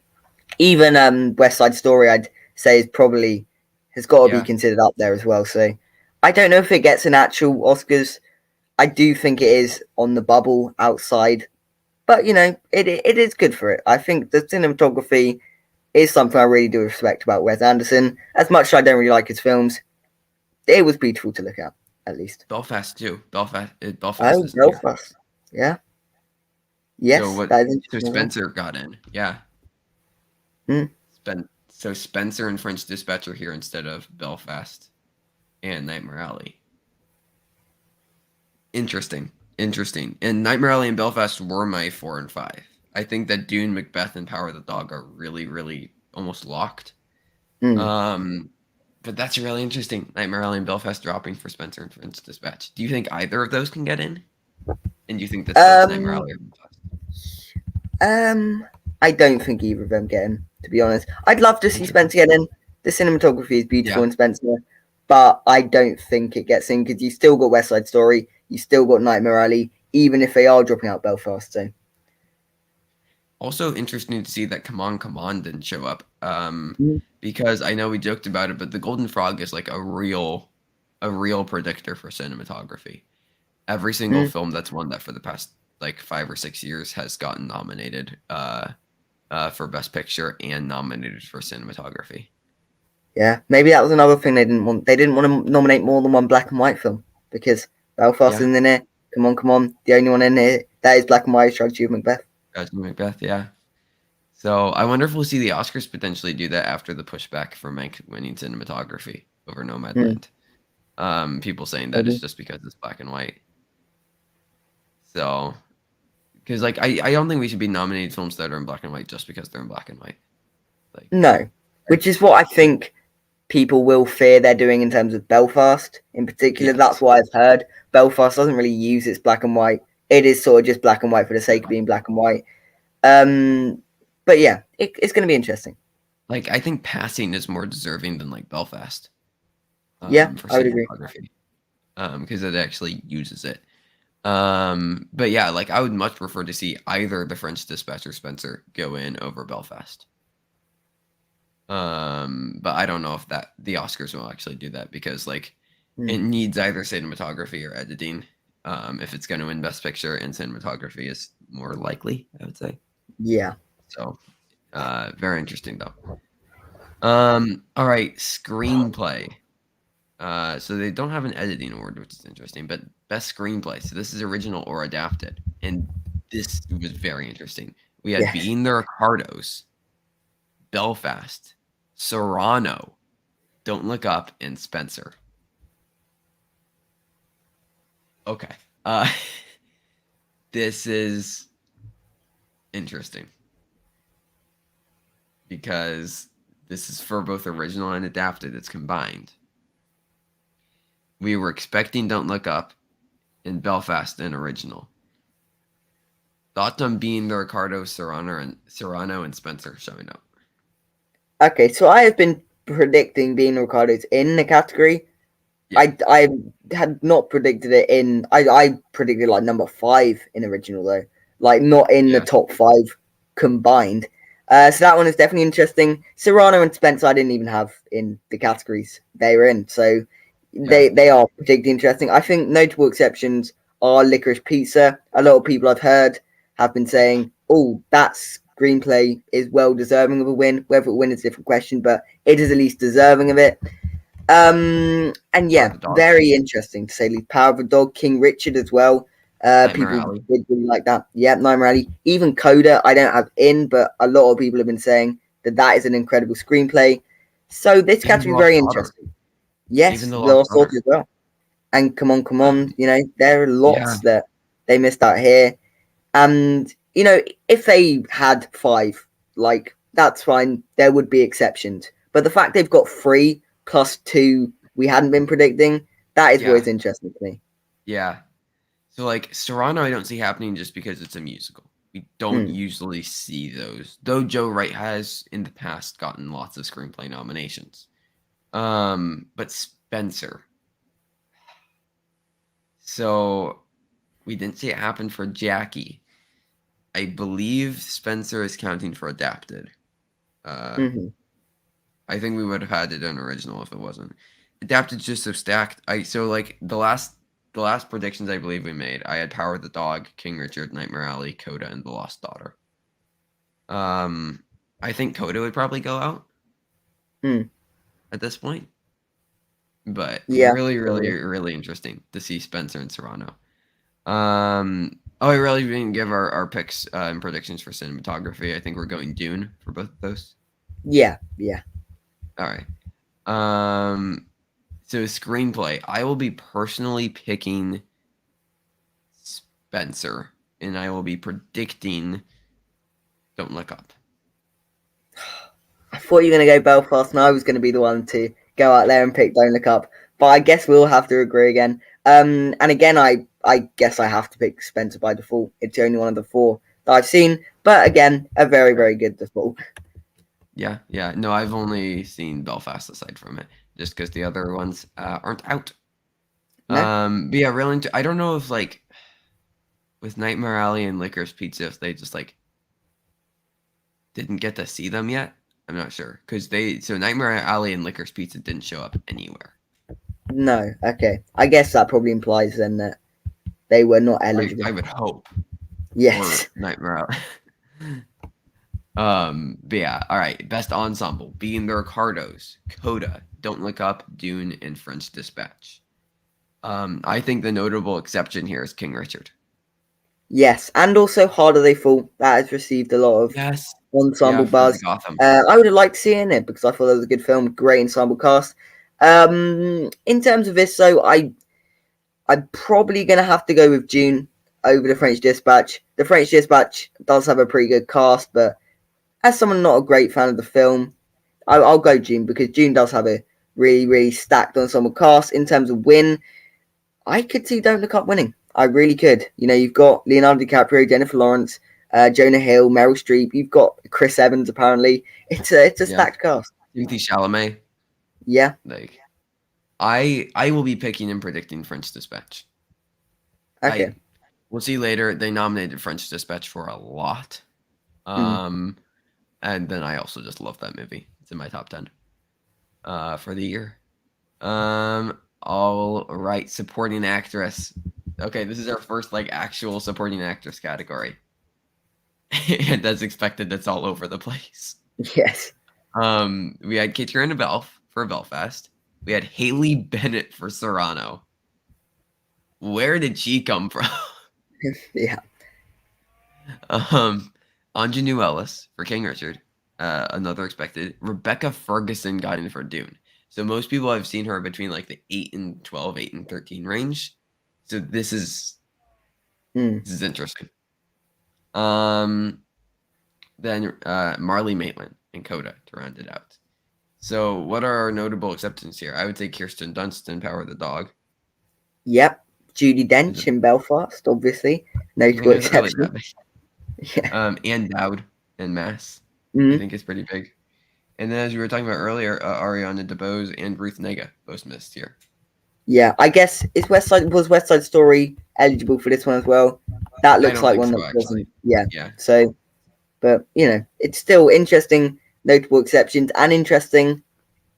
Even West Side Story, I'd say is probably has got to be Yeah, considered up there as well. So I don't know if it gets an actual Oscars. I do think it is on the bubble outside, but it is good for it. I think the cinematography is something I really do respect about Wes Anderson. As much as I don't really like his films, it was beautiful to look at least. Belfast too. Belfast Oh, isn't here. Belfast. Yeah. So Yes, what? that is So interesting as well. Spencer got in. Yeah. Hmm. So Spencer and French Dispatch are here instead of Belfast and Nightmare Alley. Interesting. Interesting. And Nightmare Alley and Belfast were my 4 and 5. I think that Dune, Macbeth, and Power of the Dog are really, really almost locked. Hmm. Um, but that's really interesting. Nightmare Alley and Belfast dropping for Spencer and French Dispatch. Do you think either of those can get in? And do you think that starts Nightmare Um. Alley or Belfast? Um. I don't think either of them get in. To be honest, I'd love to see Interesting. Spencer get in. The cinematography is beautiful Yeah. in Spencer, but I don't think it gets in because you still got West Side Story, you still got Nightmare Alley, even if they are dropping out Belfast. So. Also interesting to see that Come On didn't show up. Mm, Because I know we joked about it, but the Golden Frog is like a real predictor for cinematography. Every single mm. film that's won that for the past like 5 or 6 years has gotten nominated for Best Picture and nominated for cinematography. Yeah, maybe that was another thing they didn't want. They didn't want to nominate more than one black and white film because Belfast Yeah, isn't in it. Come on, the only one in it that is black and white is Tragedy of Macbeth. Judgment Macbeth. Yeah. So I wonder if we'll see the Oscars potentially do that after the pushback for Mank winning cinematography over Mm, Nomadland. People saying that it's maybe. just because it's black and white. So, because like I don't think we should be nominating films that are in black and white just because they're in black and white. Like, No, I, which is what I think people will fear they're doing in terms of Belfast in particular. That's yes, what I've heard. Belfast doesn't really use its black and white. It is sort of just black and white for the sake of being black and white. Um, but yeah, it's going to be interesting. like I think Passing is more deserving than like Belfast, Yeah, for I would agree. cinematography, because it actually uses it. But yeah, like I would much prefer to see either The French Dispatch or Spencer go in over Belfast. But I don't know if that the Oscars will actually do that because like it Mm, needs either cinematography or editing. If it's going to win Best Picture, and cinematography is more likely, I would say. yeah. So, very interesting though. All right, screenplay. So they don't have an editing award, which is interesting, but best screenplay. So this is original or adapted, and this was very interesting. We had Yes. Being the Ricardos, Belfast, Serrano, Don't Look Up, and Spencer. Okay. Uh, this is interesting because this is for both original and adapted. It's combined. We were expecting Don't Look Up in Belfast and original. Thoughts on Being the Ricardo, Serrano and Spencer showing up. Okay, so I have been predicting Being Ricardo's in the category. Yeah, I had not predicted it in. I predicted like number 5 in original though, like not in the yeah, top 5 combined. So that one is definitely interesting. Serrano and Spencer I didn't even have in the categories they were in, so yeah. they are particularly interesting. I think notable exceptions are Licorice Pizza. A lot of people I've heard have been saying, "Oh, that screenplay is well deserving of a win." Whether it win is a different question, but it is at least deserving of it. And Or yeah, the dog. very interesting to say the least. Power of the Dog, King Richard as well. Nightmare People Alley. did really like that. Yeah, Nightmare Alley. Even Coda, I don't have in, but a lot of people have been saying that that is an incredible screenplay. So this Even the category is Lost very Daughter. interesting. Even Yes, the The Lost Lost Daughter Daughter. as well. And come Um, on, there are yeah, lots that they missed out here. And, if they had 5, like, that's fine. There would be exceptions. But the fact they've got 3 plus 2 we hadn't been predicting, that is yeah, always interesting to me. yeah. So like Serrano, I don't see happening just because it's a musical. We don't Mm, usually see those, though Joe Wright has in the past gotten lots of screenplay nominations. But Spencer. So we didn't see it happen for Jackie. I believe Spencer is counting for adapted. Uh, hmm I think we would have had it on original if it wasn't. Adapted's just so stacked. So like the last predictions I believe we made, I had Power of the Dog, King Richard, Nightmare Alley, Coda, and The Lost Daughter. Um, I think Coda would probably go out mm, at this point, but yeah. really, really, Probably. really interesting to see Spencer and Serrano. Oh, I really didn't give our picks and predictions for cinematography. I think we're going Dune for both of those. Yeah, yeah. All right. Um, so screenplay, I will be personally picking Spencer, and I will be predicting Don't Look Up. I thought you were going to go Belfast, and I was going to be the one to go out there and pick Don't Look Up. But I guess we'll have to agree again. And again, I guess I have to pick Spencer by default. It's the only one of the 4 that I've seen. But again, a very, Okay. very good default. Yeah, yeah. No, I've only seen Belfast aside from it, just because the other ones aren't out. No? But yeah, really. I don't know if like with Nightmare Alley and Licorice Pizza, if they just like didn't get to see them yet. I'm not sure because so Nightmare Alley and Licorice Pizza didn't show up anywhere. No. Okay. I guess that probably implies then that they were not I eligible. would hope for Yes. Nightmare Alley. But yeah, all right. Best ensemble: Being the Ricardos, Coda, Don't Look Up, Dune, and French Dispatch. I think the notable exception here is King Richard. Yes. And also Harder They Fall. That has received a lot of Yes. Yeah, ensemble for the buzz. Gotham. I would have liked seeing it because I thought that was a good film. Great ensemble cast. In terms of this, though, I'm probably going to have to go with June over the French Dispatch. The French Dispatch does have a pretty good cast, but as someone not a great fan of the film, I'll go June because June does have a really, really stacked ensemble cast. In terms of win, I could see Don't Look Up winning. I really could. You've got Leonardo DiCaprio, Jennifer Lawrence, Jonah Hill, Meryl Streep. You've got Chris Evans. Apparently, it's a Yeah. stacked cast. Timothy Chalamet. Yeah. Like I will be picking and predicting French Dispatch. I Okay. We'll see later. They nominated French Dispatch for a lot. Mm. Um, and then I also just love that movie. It's in my top 10 for the year. All right, supporting actress. Okay, this is our first like actual supporting actress category. And as expected, that's all over the place. Yes. We had Katrina Balfe for Belfast. We had Haley Bennett for Serrano. Where did she come from? Yeah. Ingenue Ellis for King Richard. Another expected. Rebecca Ferguson got in for Dune. So most people have seen her between like the 8 and 12, 8 and 13 range. So Mm. this is interesting. Then Marley Maitland and Coda to round it out. So what are our notable exceptions here? I would say Kirsten Dunst in Power of the Dog. Yep. Judy Dench in Belfast, obviously. I think Notable it was early exception. that. Yeah. Ann Dowd in Mass, I Mm. think is pretty big. And then as we were talking about earlier, Ariana DeBose and Ruth Nega both missed here. Yeah, I guess was West Side Story eligible for this one as well? That I looks don't like think one so, that actually. wasn't. Yeah. Yeah. So, but it's still interesting, notable exceptions and interesting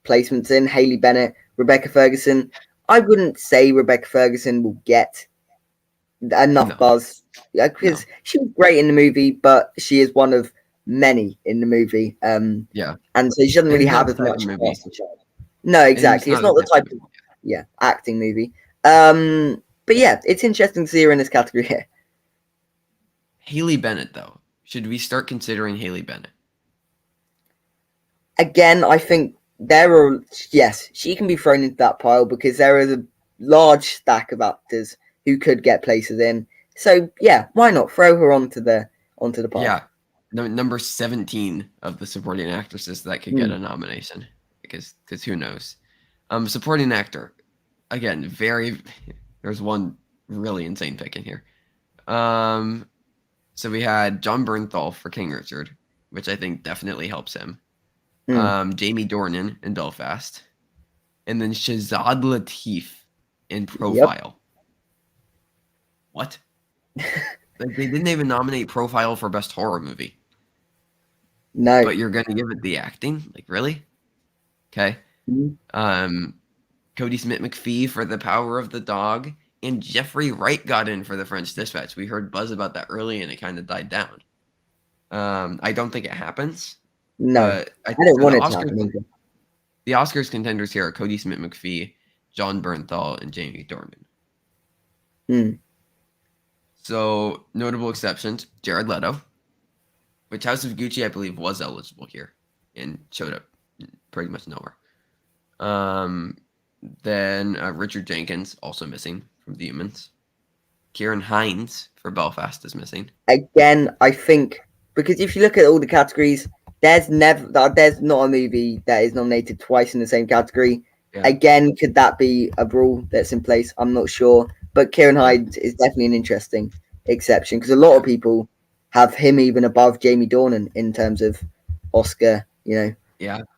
placements in Haley Bennett, Rebecca Ferguson. I wouldn't say Rebecca Ferguson will get enough No. buzz No. because she was great in the movie, but she is one of many in the movie. Yeah. And so she doesn't And really it's not have the as type of much movie. cast to show. No, And it's exactly. It's not not the the type of type of movie. acting movie. But yeah, it's interesting to see her in this category here. Haley Bennett, though. Should we start considering Haley Bennett? Again, I think yes, she can be thrown into that pile because there is a large stack of actors who could get places in. So yeah, why not throw her onto the pile? Yeah. No, number 17 of the supporting actresses that could get Mm. a nomination. Because who knows? Supporting actor. Again, there's one really insane pick in here. So we had John Bernthal for King Richard, which I think definitely helps him. Mm. Jamie Dornan in Belfast, and then Shazad Latif in Yep. Profile. What? Like, they didn't even nominate Profile for Best Horror Movie, No. but you're gonna give it the acting? Like, really? Okay. Mm. Cody Smith McPhee for The Power of the Dog, and Jeffrey Wright got in for The French Dispatch. We heard buzz about that early, and it kind of died down. I don't think it happens, No. but I I don't so want it to happen either. the Oscars contenders here are Cody Smith McPhee, John Bernthal, and Jamie Dornan. Mm. So notable exceptions: Jared Leto, which House of Gucci I believe was eligible here and showed up pretty much nowhere. Then Richard Jenkins also missing from The Humans. Kieran Hines for Belfast is missing. Again, I think because if you look at all the categories, there's not a movie that is nominated twice in the same category. Yeah. Again, could that be a rule that's in place? I'm not sure, but Kieran Yeah. Hyde is definitely an interesting exception because a lot of people have him even above Jamie Dornan in terms of Oscar, Yeah.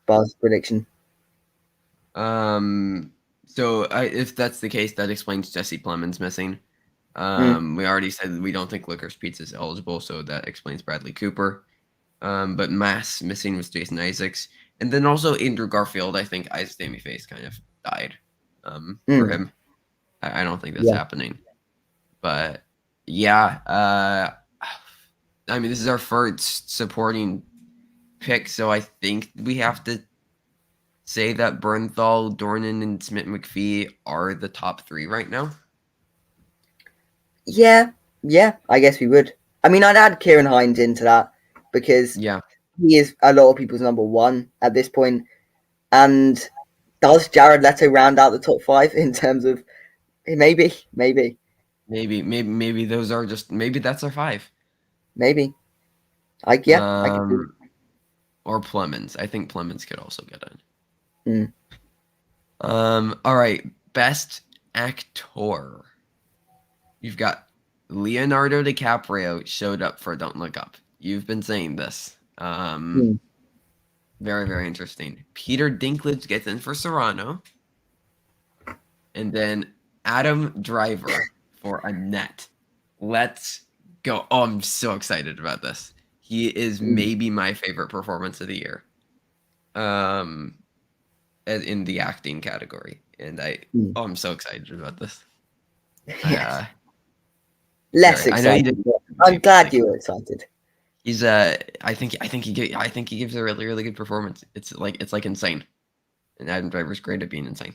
buzz prediction. So if that's the case, that explains Jesse Plemons missing. We already said we don't think Licorice Pizza is eligible, so that explains Bradley Cooper. But Mass missing was Jason Isaacs, and then also Andrew Garfield. I think Isaac Amy Face kind of died for him. I don't think that's happening. But yeah, I mean, this is our first supporting pick, so I think we have to say that Bernthal, Dornan, and Smith McPhee are the top three right now. Yeah, I guess we would. I mean, I'd add Kieran Hines into that because he is a lot of people's number one at this point. And does Jared Leto round out the top five in terms of maybe those are just maybe that's our five. Maybe. I could do it. Or Plemons. I think Plemons could also get in. All right, best actor. You've got Leonardo DiCaprio showed up for Don't Look Up. You've been saying this. Very, very interesting. Peter Dinklage gets in for Serrano. And then Adam Driver for Annette. Let's go. Oh, I'm so excited about this. He is maybe my favorite performance of the year. In the acting category. And I'm so excited about this. Yes. Less excited. I'm glad you were excited. He's I think he gives a really, really good performance. It's like insane. And Adam Driver's great at being insane.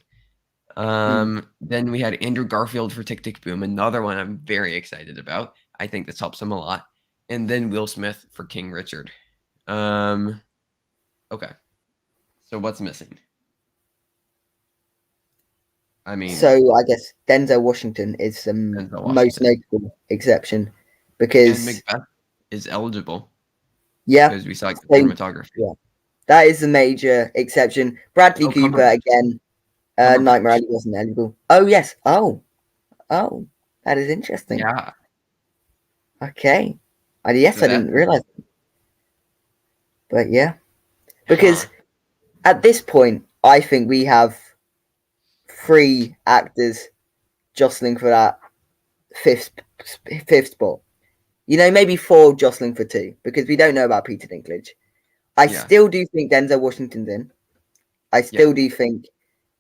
Then we had Andrew Garfield for Tick, Tick, Boom, another one I'm very excited about. I think this helps him a lot. And then Will Smith for King Richard. Okay. So what's missing? I mean, so I guess Denzel Washington is the most notable exception because and Macbeth is eligible. Yeah, because we saw cinematography. Yeah, that is the major exception. Bradley Cooper again. Nightmare Alley wasn't eligible. Oh yes. Oh, that is interesting. Yeah. Okay. I didn't realize. But yeah, because at this point, I think we have 3 actors jostling for that fifth spot. Maybe 4 jostling for 2 because we don't know about Peter Dinklage. I still do think Denzel Washington's in. I still do think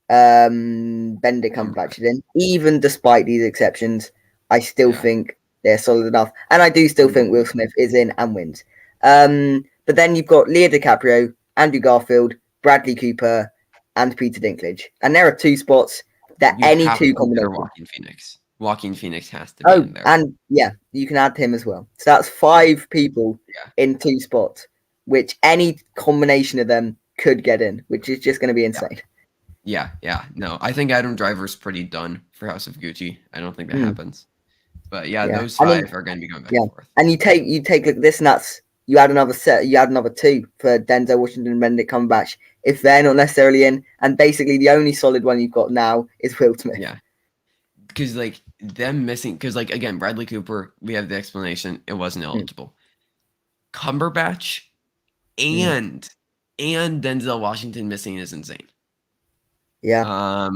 Benedict Cumberbatch is in. Even despite these exceptions, I still think they're solid enough. And I do still think Will Smith is in and wins. But then you've got Leo DiCaprio, Andrew Garfield, Bradley Cooper, and Peter Dinklage. And there are 2 spots that any 2 combinations. Joaquin Phoenix has to be in there. And you can add him as well. So that's 5 people in 2 spots, which any combination of them could get in, which is just going to be insane. Yeah. No, I think Adam Driver's pretty done for House of Gucci. I don't think that happens. But those 5 are going to be going back and forth. And you take like this, and that's you add another 2 for Denzel Washington and Benedict Cumberbatch if they're not necessarily in, and basically the only solid one you've got now is Will Smith. Yeah, because like them missing, because like again, Bradley Cooper, we have the explanation, it wasn't eligible. Cumberbatch and Denzel Washington missing is insane. Yeah.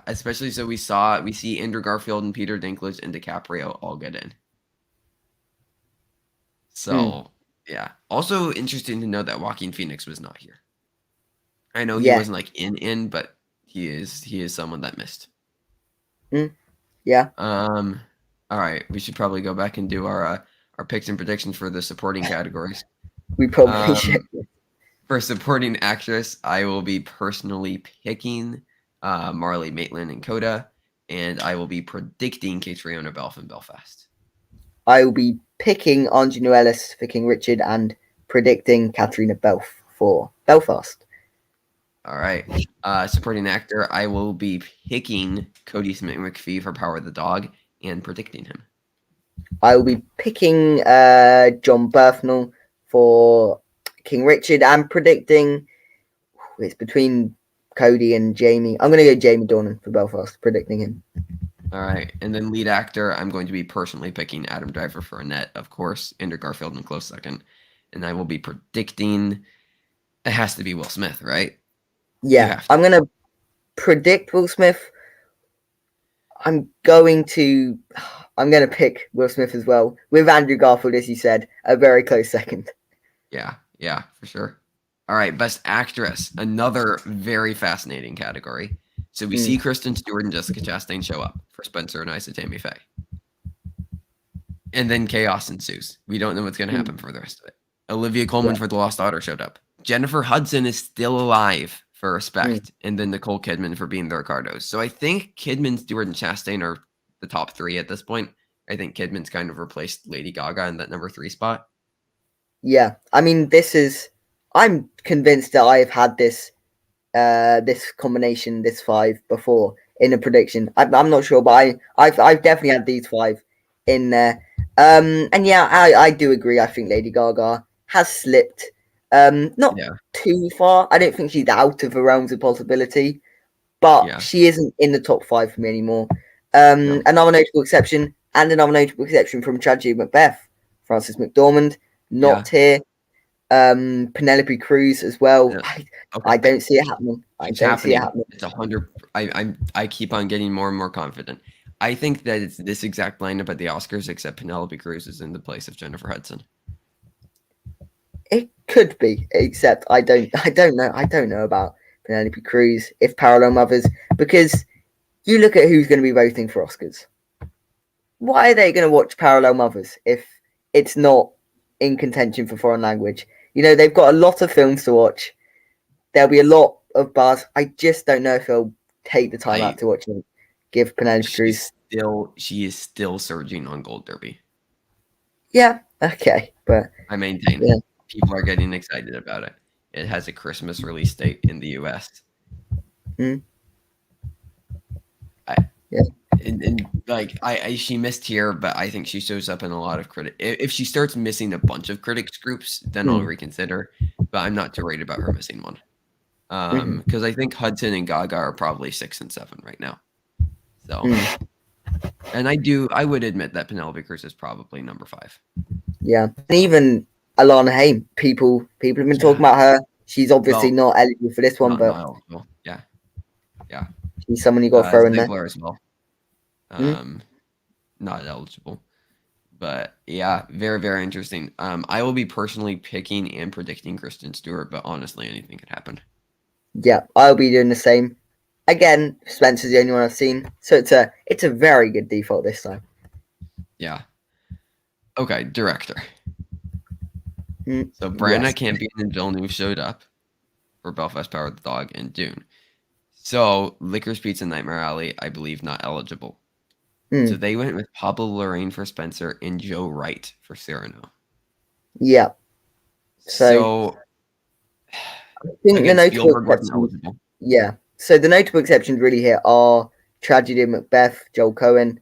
Especially so we see Andrew Garfield and Peter Dinklage and DiCaprio all get in. So also interesting to know that Joaquin Phoenix was not here. I know he wasn't like in, but he is someone that missed. Yeah. All right, we should probably go back and do our picks and predictions for the supporting categories. We probably should. For supporting actress, I will be personally picking Marley Maitland and Coda, and I will be predicting Catriona Balfe in Belfast. I will be picking Ingenue Ellis for King Richard and predicting Catriona Balfe for Belfast. All right. Supporting actor, I will be picking Cody Smith McPhee for Power of the Dog and predicting him. I will be picking John Berthnell for King Richard and predicting it's between Cody and Jamie. I'm going to go Jamie Dornan for Belfast, predicting him. All right. And then lead actor, I'm going to be personally picking Adam Driver for Annette, of course, Andrew Garfield in close second. And I will be predicting it has to be Will Smith, right? Yeah, I'm going to predict Will Smith. I'm going to pick Will Smith as well, with Andrew Garfield, as you said, a very close second. Yeah, for sure. All right, Best Actress, another very fascinating category. So we see Kristen Stewart and Jessica Chastain show up for Spencer and Isa Tammy Faye. And then chaos ensues. We don't know what's going to happen for the rest of it. Olivia Colman for The Lost Daughter showed up. Jennifer Hudson is still alive for Respect, and then Nicole Kidman for Being the Ricardos. So I think Kidman, Stewart, and Chastain are the top 3 at this point. I think Kidman's kind of replaced Lady Gaga in that number 3 spot. Yeah, I mean, I'm convinced that I have had this combination, this 5 before in a prediction. I'm not sure, but I've definitely had these 5 in there. And I do agree. I think Lady Gaga has slipped, not too far. I don't think she's out of the realms of possibility, but she isn't in the top 5 for me anymore. Another notable exception, from Tragedy of Macbeth, Frances McDormand, not here. Penelope Cruz as well. I don't see it happening. It's 100. I keep on getting more and more confident. I think that it's this exact lineup at the Oscars, except Penelope Cruz is in the place of Jennifer Hudson. It could be, except I don't know. I don't know about Penelope Cruz if Parallel Mothers, because you look at who's going to be voting for Oscars. Why are they going to watch Parallel Mothers if it's not in contention for foreign language? They've got a lot of films to watch. There'll be a lot of buzz. I just don't know if they'll take the time out to watch and give Penelope Cruz. She is still surging on Gold Derby. Yeah, okay, but I maintain it. People are getting excited about it. It has a Christmas release date in the U.S. She missed here, but I think she shows up in a lot of if she starts missing a bunch of critics groups, then I'll reconsider. But I'm not too worried about her missing one. Because I think Hudson and Gaga are probably 6 and 7 right now. So, and I would admit that Penelope Cruz is probably number 5. Yeah, and even Alana Haim, people have been talking about her. She's obviously not eligible for this one, but Yeah. She's someone you got to throw in there. Ziggler as well. Mm? Not eligible. But yeah, very, very interesting. I will be personally picking and predicting Kristen Stewart, but honestly, anything could happen. Yeah, I'll be doing the same. Again, Spencer's the only one I've seen, so it's a very good default this time. Yeah. Okay, director. So Yes. Branagh Campion and Villeneuve showed up for Belfast, Power of the Dog, and Dune. So Licorice Pizza, Nightmare Alley, I believe not eligible. So they went with Pablo Larraín for Spencer and Joe Wright for Cyrano. Yeah. So So I think the again, notable Spielberg wasn't exceptions, eligible. yeah. So the notable exceptions really here are Tragedy of Macbeth, Joel Cohen.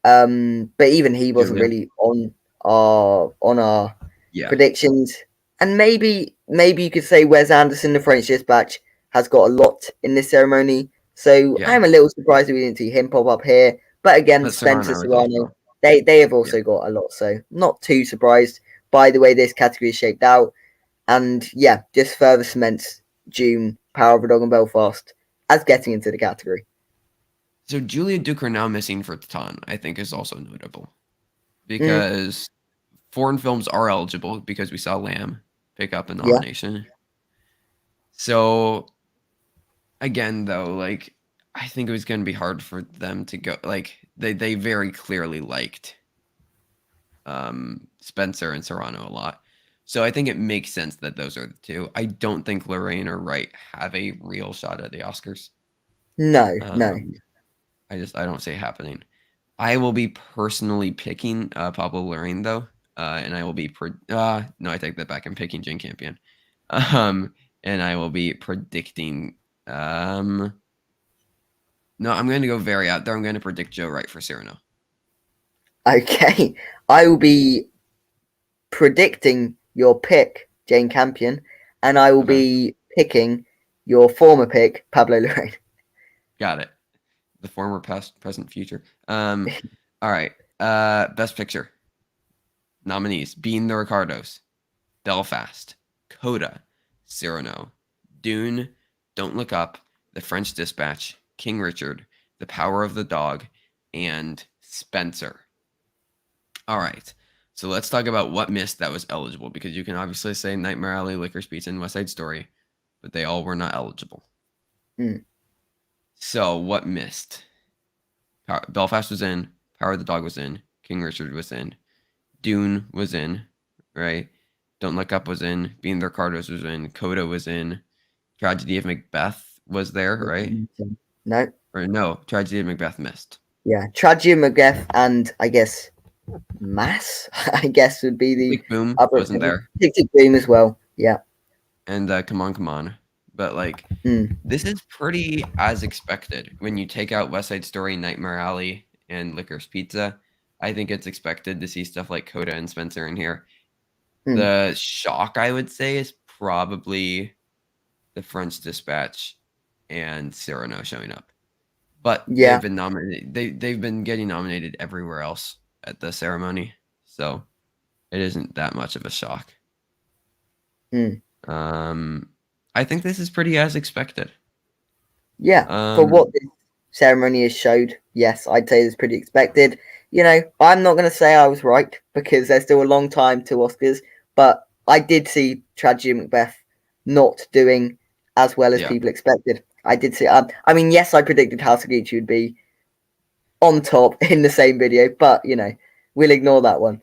But even he wasn't Julia. really on our Yeah. predictions. And maybe you could say Wes Anderson, The French Dispatch, has got a lot in this ceremony. So Yeah. I'm a little surprised that we didn't see him pop up here. But again, But Spencer Cyrano is Serrano, also. they have Yeah. also got a lot. So not too surprised by the way this category is shaped out. And yeah, just further cements June, Power of a Dog and Belfast as getting into the category. So Julia Ducournau now missing for Titan, I think, is also notable Mm, because foreign films are eligible because we saw Lamb pick up a yeah. nomination. So again, though, like I think it was going to be hard for them to go. Like they very clearly liked Spencer and Serrano a lot. So I think it makes sense that those are the two. I don't think Lorraine or Wright have a real shot at the Oscars. No, no. Um, I don't see it happening. I will be personally picking Pablo Lorraine though, and I will be no, I take that back. I'm picking Jane Campion, and I will be predicting. No, I'm going to go very out there. I'm going to predict Joe Wright for Cyrano. Okay. I will be predicting your pick, Jane Campion, and I will Okay, be picking your former pick, Pablo Larraín. got it. The former, past, present, future. All right. Best Picture nominees: Being the Ricardos, Belfast, Coda, Cyrano, Dune, Don't Look Up, The French Dispatch, King Richard, The Power of the Dog, and Spencer. All right. So let's talk about what missed that was eligible because you can obviously say Nightmare Alley, Licorice Pizza, and West Side Story, but they all were not eligible. Mm. So what missed? Belfast was in, Power of the Dog was in, King Richard was in, Dune was in, right? Don't Look Up was in, Being the Ricardos was in, Coda was in, Tragedy of Macbeth was there, right? No. Or no, Tragedy of Macbeth missed. Yeah. Tragedy of Macbeth and I guess Mass, I guess would be Tick the Tick Boom upper wasn't exception. there, Tick Tick Boom as well. Yeah. and Come On, Come On. But like, Mm. this is pretty as expected. When you take out West Side Story, Nightmare Alley, and Licorice Pizza, I think it's expected to see stuff like Coda and Spencer in here. Mm. The shock, I would say, is probably The French Dispatch and Cyrano showing up. But they've Yeah. been nominated. They've been getting nominated everywhere else at the ceremony, so it isn't that much of a shock. Mm. I think this is pretty as expected. Yeah. For Um, what this ceremony has showed, yes, I'd say it's pretty expected. You know, I'm not going to say I was right because there's still a long time to Oscars, but I did see Tragedy of Macbeth not doing as well as yeah, people expected. I did see. I mean, yes, I predicted House of Gucci would be on top in the same video, but you know, we'll ignore that one.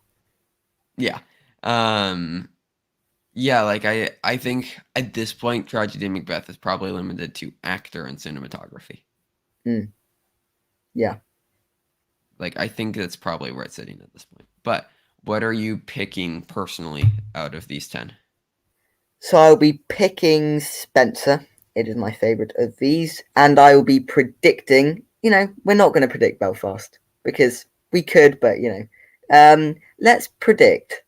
yeah, um, yeah. Like I think at this point, Tragedy of Macbeth is probably limited to actor and cinematography. Mm, yeah. Like I think that's probably where it's sitting at this point. But what are you picking personally out of these 10? So I'll be picking Spencer. It is my favourite of these, and I will be predicting. You know, we're not going to predict Belfast because we could, but you know, let's predict.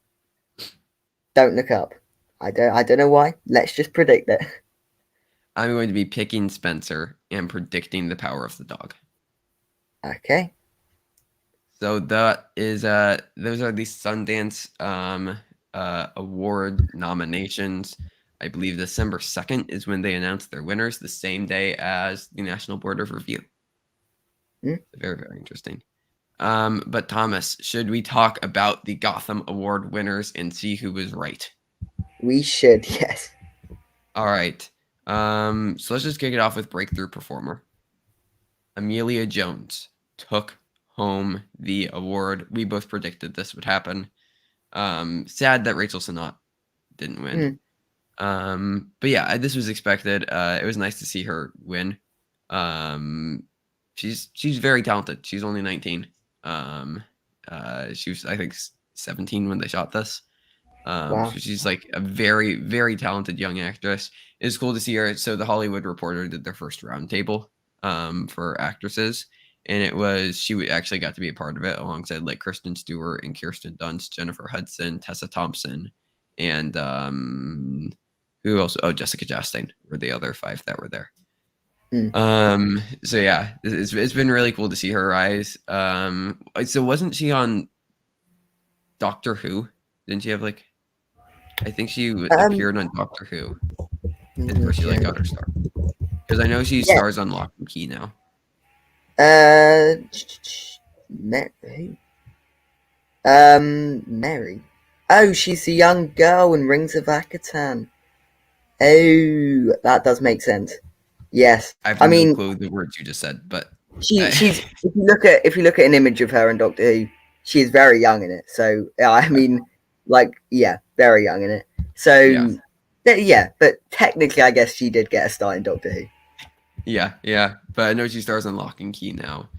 Don't Look Up. I don't know why. Let's just predict it. I'm going to be picking Spencer and predicting The Power of the Dog. Okay. So that is those are the Sundance award nominations. I believe December 2nd is when they announced their winners, the same day as the National Board of Review. Very, very interesting. But Thomas, should we talk about the Gotham Award winners and see who was right? We should, yes. All right. So let's just kick it off with breakthrough performer. Amelia Jones took home the award. We both predicted this would happen. Sad that Rachel Sennott didn't win. But yeah, this was expected. It was nice to see her win. She's very talented. She's only 19. She was, I think, 17 when they shot this. Wow. So she's like a very, very talented young actress. It's cool to see her. So the Hollywood Reporter did their first roundtable for actresses, and she actually got to be a part of it alongside like Kristen Stewart and Kirsten Dunst, Jennifer Hudson, Tessa Thompson, and who else? Oh, Jessica Chastain were the other 5 that were there. So yeah, it's been really cool to see her rise. So wasn't she on Doctor Who? Didn't she have like? I think she appeared on Doctor Who, where she like got her start. Because I know she stars on Lock and Key now. Mary. Oh, she's the young girl in Rings of Akatan. Oh, that does make sense. Yes, I have no clue the words you just said, but she's if you look at an image of her in Doctor Who, she is very young in it. So I mean, very young in it. So but technically, I guess she did get a start in Doctor Who. Yeah, but I know she stars on Lock and Key now,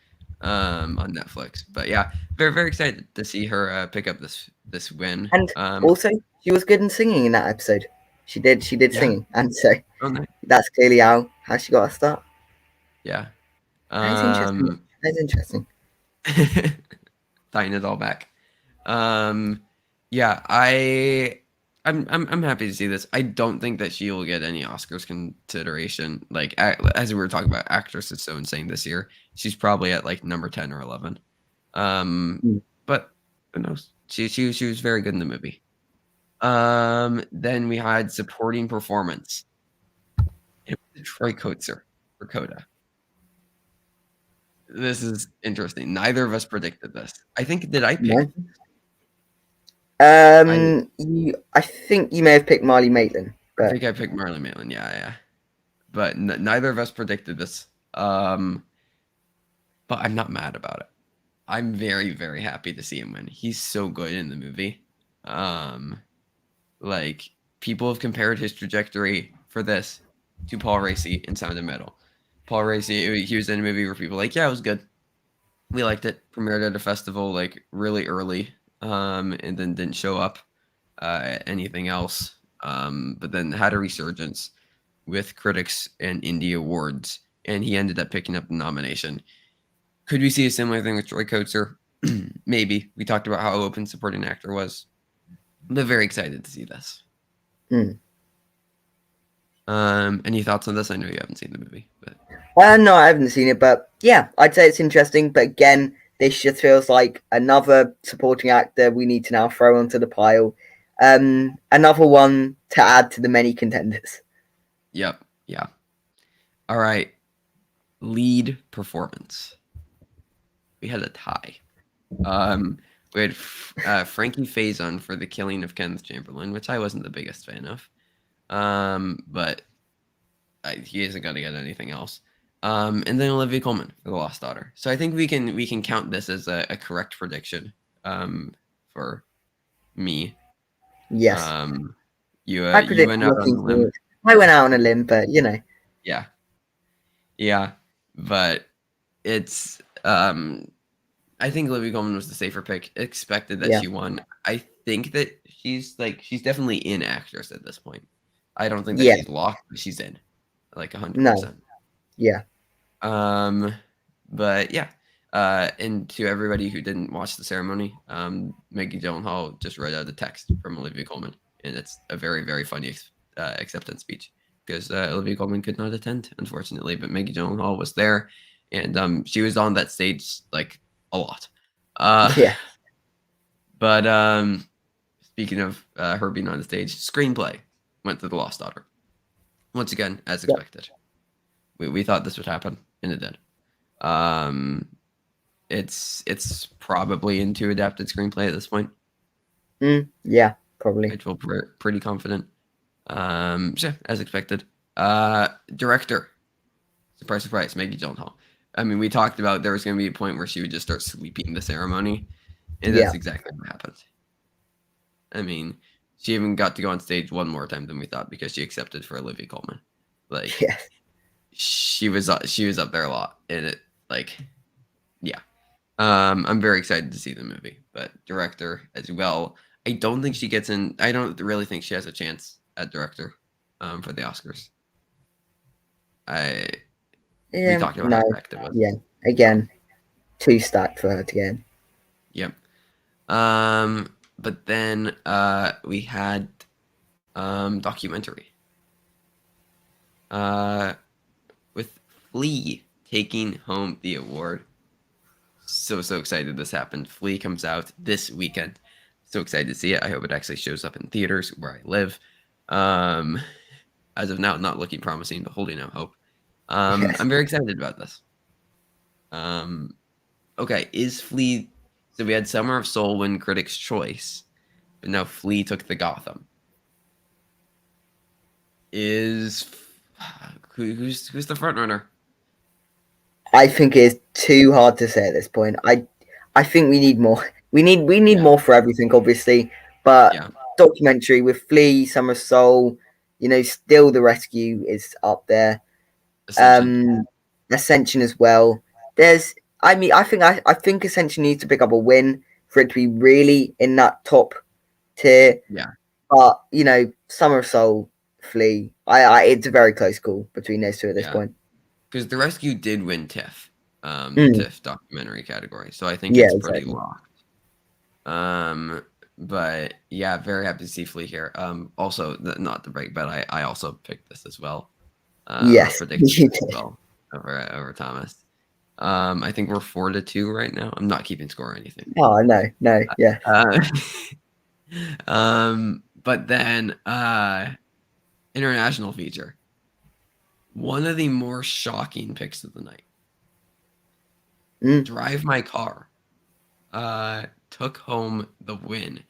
on Netflix. But yeah, very, very excited to see her pick up this win. And also, she was good in singing in that episode. She did singing, and so that's clearly how she got her start. Yeah, that's interesting. Tying it all back. Yeah, I'm happy to see this. I don't think that she will get any Oscars consideration. Like as we were talking about, actress is so insane this year. She's probably at like number 10 or 11. But who knows? She was very good in the movie. Then we had supporting performance. It was Troy Kotsur for Coda. This is interesting. Neither of us predicted this. I think did I pick? I think you may have picked Marlee Matlin. I think I picked Marlee Matlin. Yeah. But neither of us predicted this. But I'm not mad about it. I'm very, very happy to see him win. He's so good in the movie. Like people have compared his trajectory for this to Paul Raci in Sound of Metal. Paul Raci, he was in a movie where people were like, yeah, it was good. We liked it. Premiered at a festival like really early, and then didn't show up anything else. But then had a resurgence with critics and indie awards, and he ended up picking up the nomination. Could we see a similar thing with Troy Kotsur? Maybe. We talked about how open supporting actor was. I'm very excited to see this. Any thoughts on this? I know you haven't seen the movie, but no, I haven't seen it, but yeah, I'd say it's interesting. But again, this just feels like another supporting actor we need to now throw onto the pile. Another one to add to the many contenders. Yep. Yeah. All right. Lead performance. We had a tie. We had Frankie Faison for The Killing of Kenneth Chamberlain, which I wasn't the biggest fan of. But he isn't going to get anything else. And then Olivia Colman for The Lost Daughter. So I think we can count this as a correct prediction for me. Yes. You went out on a limb. I went out on a limb, but you know. Yeah. But it's I think Olivia Colman was the safer pick. Expected that she won. I think that she's definitely in actress at this point. I don't think that she's locked, but she's in, like 100%. No. Yeah. But yeah. And to everybody who didn't watch the ceremony, Maggie Gyllenhaal just read out a text from Olivia Colman, and it's a very, very funny acceptance speech because Olivia Colman could not attend, unfortunately, but Maggie Gyllenhaal was there, and she was on that stage like a lot. But speaking of her being on the stage, screenplay. went to The Lost Daughter. Once again, as Yep. expected. We thought this would happen, and it did. Um, it's probably into adapted screenplay at this point. Yeah, probably. I feel pretty confident. So yeah, as expected. Director, surprise, surprise, Maggie Gyllenhaal. I mean, we talked about there was going to be a point where she would just start sweeping the ceremony, and Yeah. that's exactly what happened. I mean, she even got to go on stage one more time than we thought because she accepted for Olivia Colman. Like, Yes. she was up there a lot, and it like, yeah. I'm very excited to see the movie, but director as well. I don't think she gets in. I don't really think she has a chance at director, for the Oscars. We talked about how No. stacked it was. Yeah. Again, too stacked for her to get in. Yep. But then we had documentary. With Flea taking home the award. So excited this happened. Flea comes out this weekend. So excited to see it. I hope it actually shows up in theaters where I live. As of now, not looking promising, but holding out hope. Yes. I'm very excited about this. Okay, is Flea? So we had Summer of Soul win Critics' Choice, but now Flea took the Gotham. Is who's the front runner? I think it's too hard to say at this point. I think we need more. We need Yeah, more for everything, obviously. But yeah, documentary with Flea, Summer Soul, still the rescue is up there. Ascension. Ascension as well. There's, I mean, I think Ascension needs to pick up a win for it to be really in that top tier. Yeah, But Summer Soul, Flea, it's a very close call between those two at this yeah. point. Because the rescue did win TIFF, the Mm, TIFF documentary category, so I think yeah, it's pretty exactly. locked. But yeah, very happy to see Flea here. Also, not to break, but I also picked this as well. Or Yes, predicted you this as did. well over Thomas. I think we're 4-2 right now. I'm not keeping score or anything. Oh no, yeah, Uh, but then international feature. One of the more shocking picks of the night. mm, Drive My Car took home the win.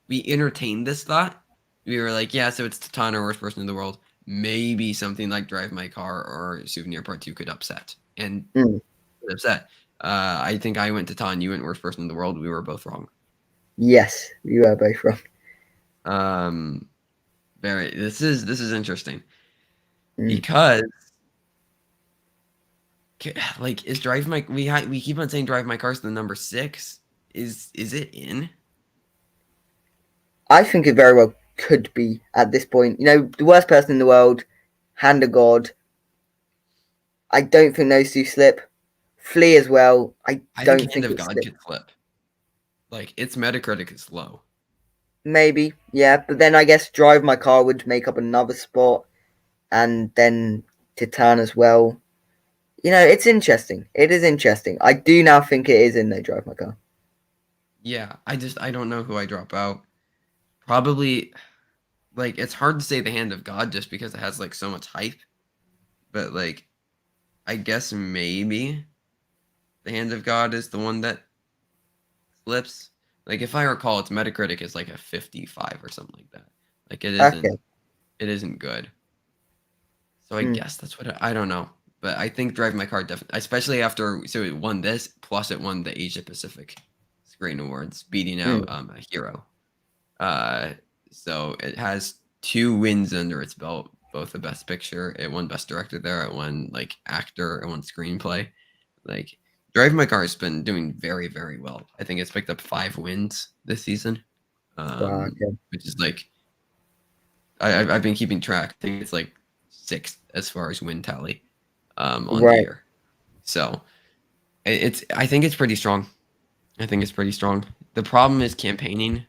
We entertained this thought. We were like, yeah, so it's Titan, worst person in the world. Maybe something like Drive My Car or Souvenir Part 2 could upset. And mm. upset. I think I went Titan, you went worst person in the world. We were both wrong. Yes, you were both wrong. This is interesting Mm. because like is Drive My we keep on saying Drive My Car's the number 6. Is it in? I think it very well could be at this point. The worst person in the world, Hand of God. I don't think those two slip. Flea as well. I I think don't Hand think of it God slips. could flip. Like its Metacritic is low. Maybe, yeah. But then I guess Drive My Car would make up another spot, and then Titan as well. It's interesting. It is interesting. I do now think it is in there, Drive My Car. Yeah, I don't know who I drop out. Probably like it's hard to say the Hand of God just because it has like so much hype. But like I guess maybe the Hand of God is the one that slips. Like if I recall, its Metacritic is like a 55 or something like that. Like Okay. it isn't good. So I Mm. guess that's what I don't know. But I think Drive My Car definitely, especially after so it won this plus it won the Asia Pacific Screen Awards, beating out Mm. a Hero. Uh, so it has 2 wins under its belt, both the Best Picture. It won Best Director there. It won like actor. It won screenplay. Like Drive My Car has been doing very, very well. I think it's picked up 5 wins this season, Wow, okay. which is like I've been keeping track. I think it's like 6th as far as win tally on the Right. year. So I think it's pretty strong. I think it's pretty strong. The problem is campaigning.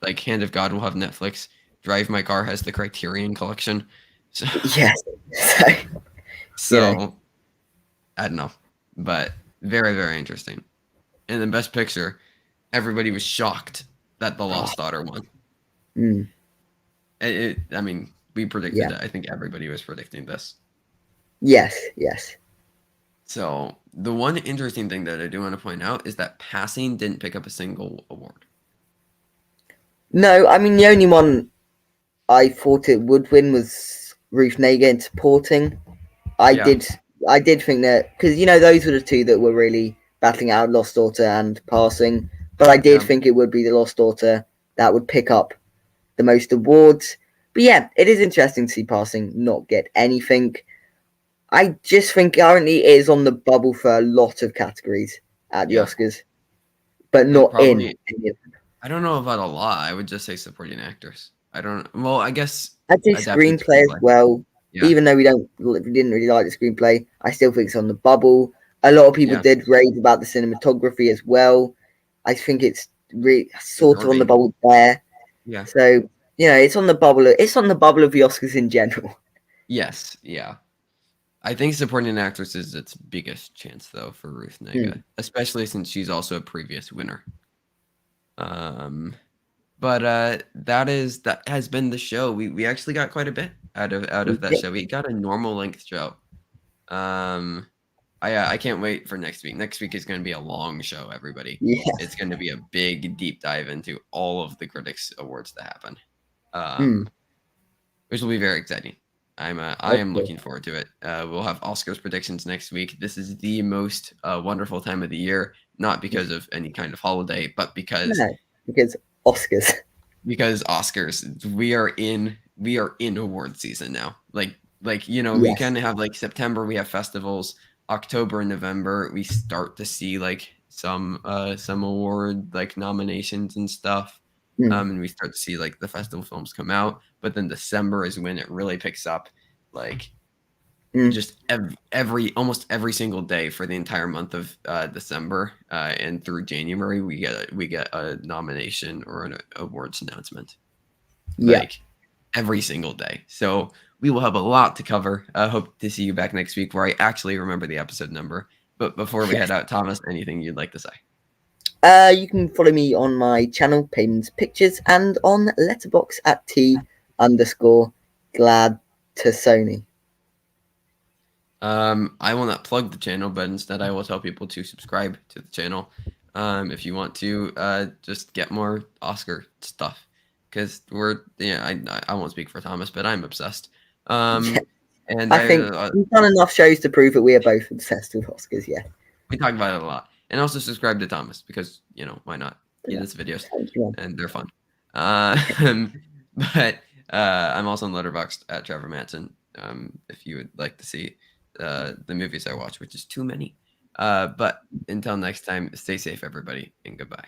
Like Hand of God will have Netflix. Drive My Car has the Criterion Collection. So, Yes. So, you know, so I don't know, but very, very interesting. And then Best Picture, everybody was shocked that The oh, Lost Daughter won. mm, I mean, We predicted Yeah. it. I think everybody was predicting this. Yes. Yes. So the one interesting thing that I do want to point out is that passing didn't pick up a single award. No, I mean the only one I thought it would win was Ruth Negga in supporting. I Yeah, did. I did think that because those were the two that were really battling out Lost Daughter and Passing. But I did yeah, think it would be the Lost Daughter that would pick up the most awards. But yeah, it is interesting to see Passing not get anything. I just think currently it is on the bubble for a lot of categories at the yeah. Oscars, but And not in probably, any of them. I don't know about a lot. I would just say supporting actors. I don't. Well, I guess I'd say adapted screenplay as screenplay. well. Yeah, Even though we didn't really like the screenplay, I still think it's on the bubble. A lot of people yeah. did rave about the cinematography as well. I think it's really sort of on the Absorbing. bubble there. Yeah. So it's on the bubble. It's on the bubble of the Oscars in general. Yes. Yeah. I think supporting actress is its biggest chance, though, for Ruth Hmm. Negga, especially since she's also a previous winner. Um, but that has been the show. We actually got quite a bit out of that show. We got a normal length show. Um, I can't wait for next week. Next week is going to be a long show, everybody. Yes. It's going to be a big deep dive into all of the critics awards that happen. Hmm. Which will be very exciting. I am Okay. looking forward to it. We'll have Oscars predictions next week. This is the most wonderful time of the year, not because of any kind of holiday, but because No, because Oscars. because Oscars. We are in award season now. We Yes. kind of have like September. We have festivals. October and November we start to see like some award like nominations and stuff. Hmm. And we start to see like the festival films come out. But then December is when it really picks up. Like Hmm. just every almost every single day for the entire month of December and through January, we get a nomination or an awards announcement Yeah. like every single day. So we will have a lot to cover. I hope to see you back next week where I actually remember the episode number. But before we head Yes. out, Thomas, anything you'd like to say? You can follow me on my channel, Payman's Pictures, and on Letterbox at T_glad to Sony. I will not plug the channel, but instead I will tell people to subscribe to the channel. If you want to just get more Oscar stuff, because I won't speak for Thomas, but I'm obsessed. Yeah, And I think we've done enough shows to prove that we are both obsessed with Oscars. Yeah. we talk about it a lot, and also subscribe to Thomas because why not? He Yeah. does videos, Thank you. and they're fun. Um, but I'm also on Letterboxd at Trevor Manson. If you would like to see the movies I watch, which is too many. But until next time, stay safe, everybody, and goodbye.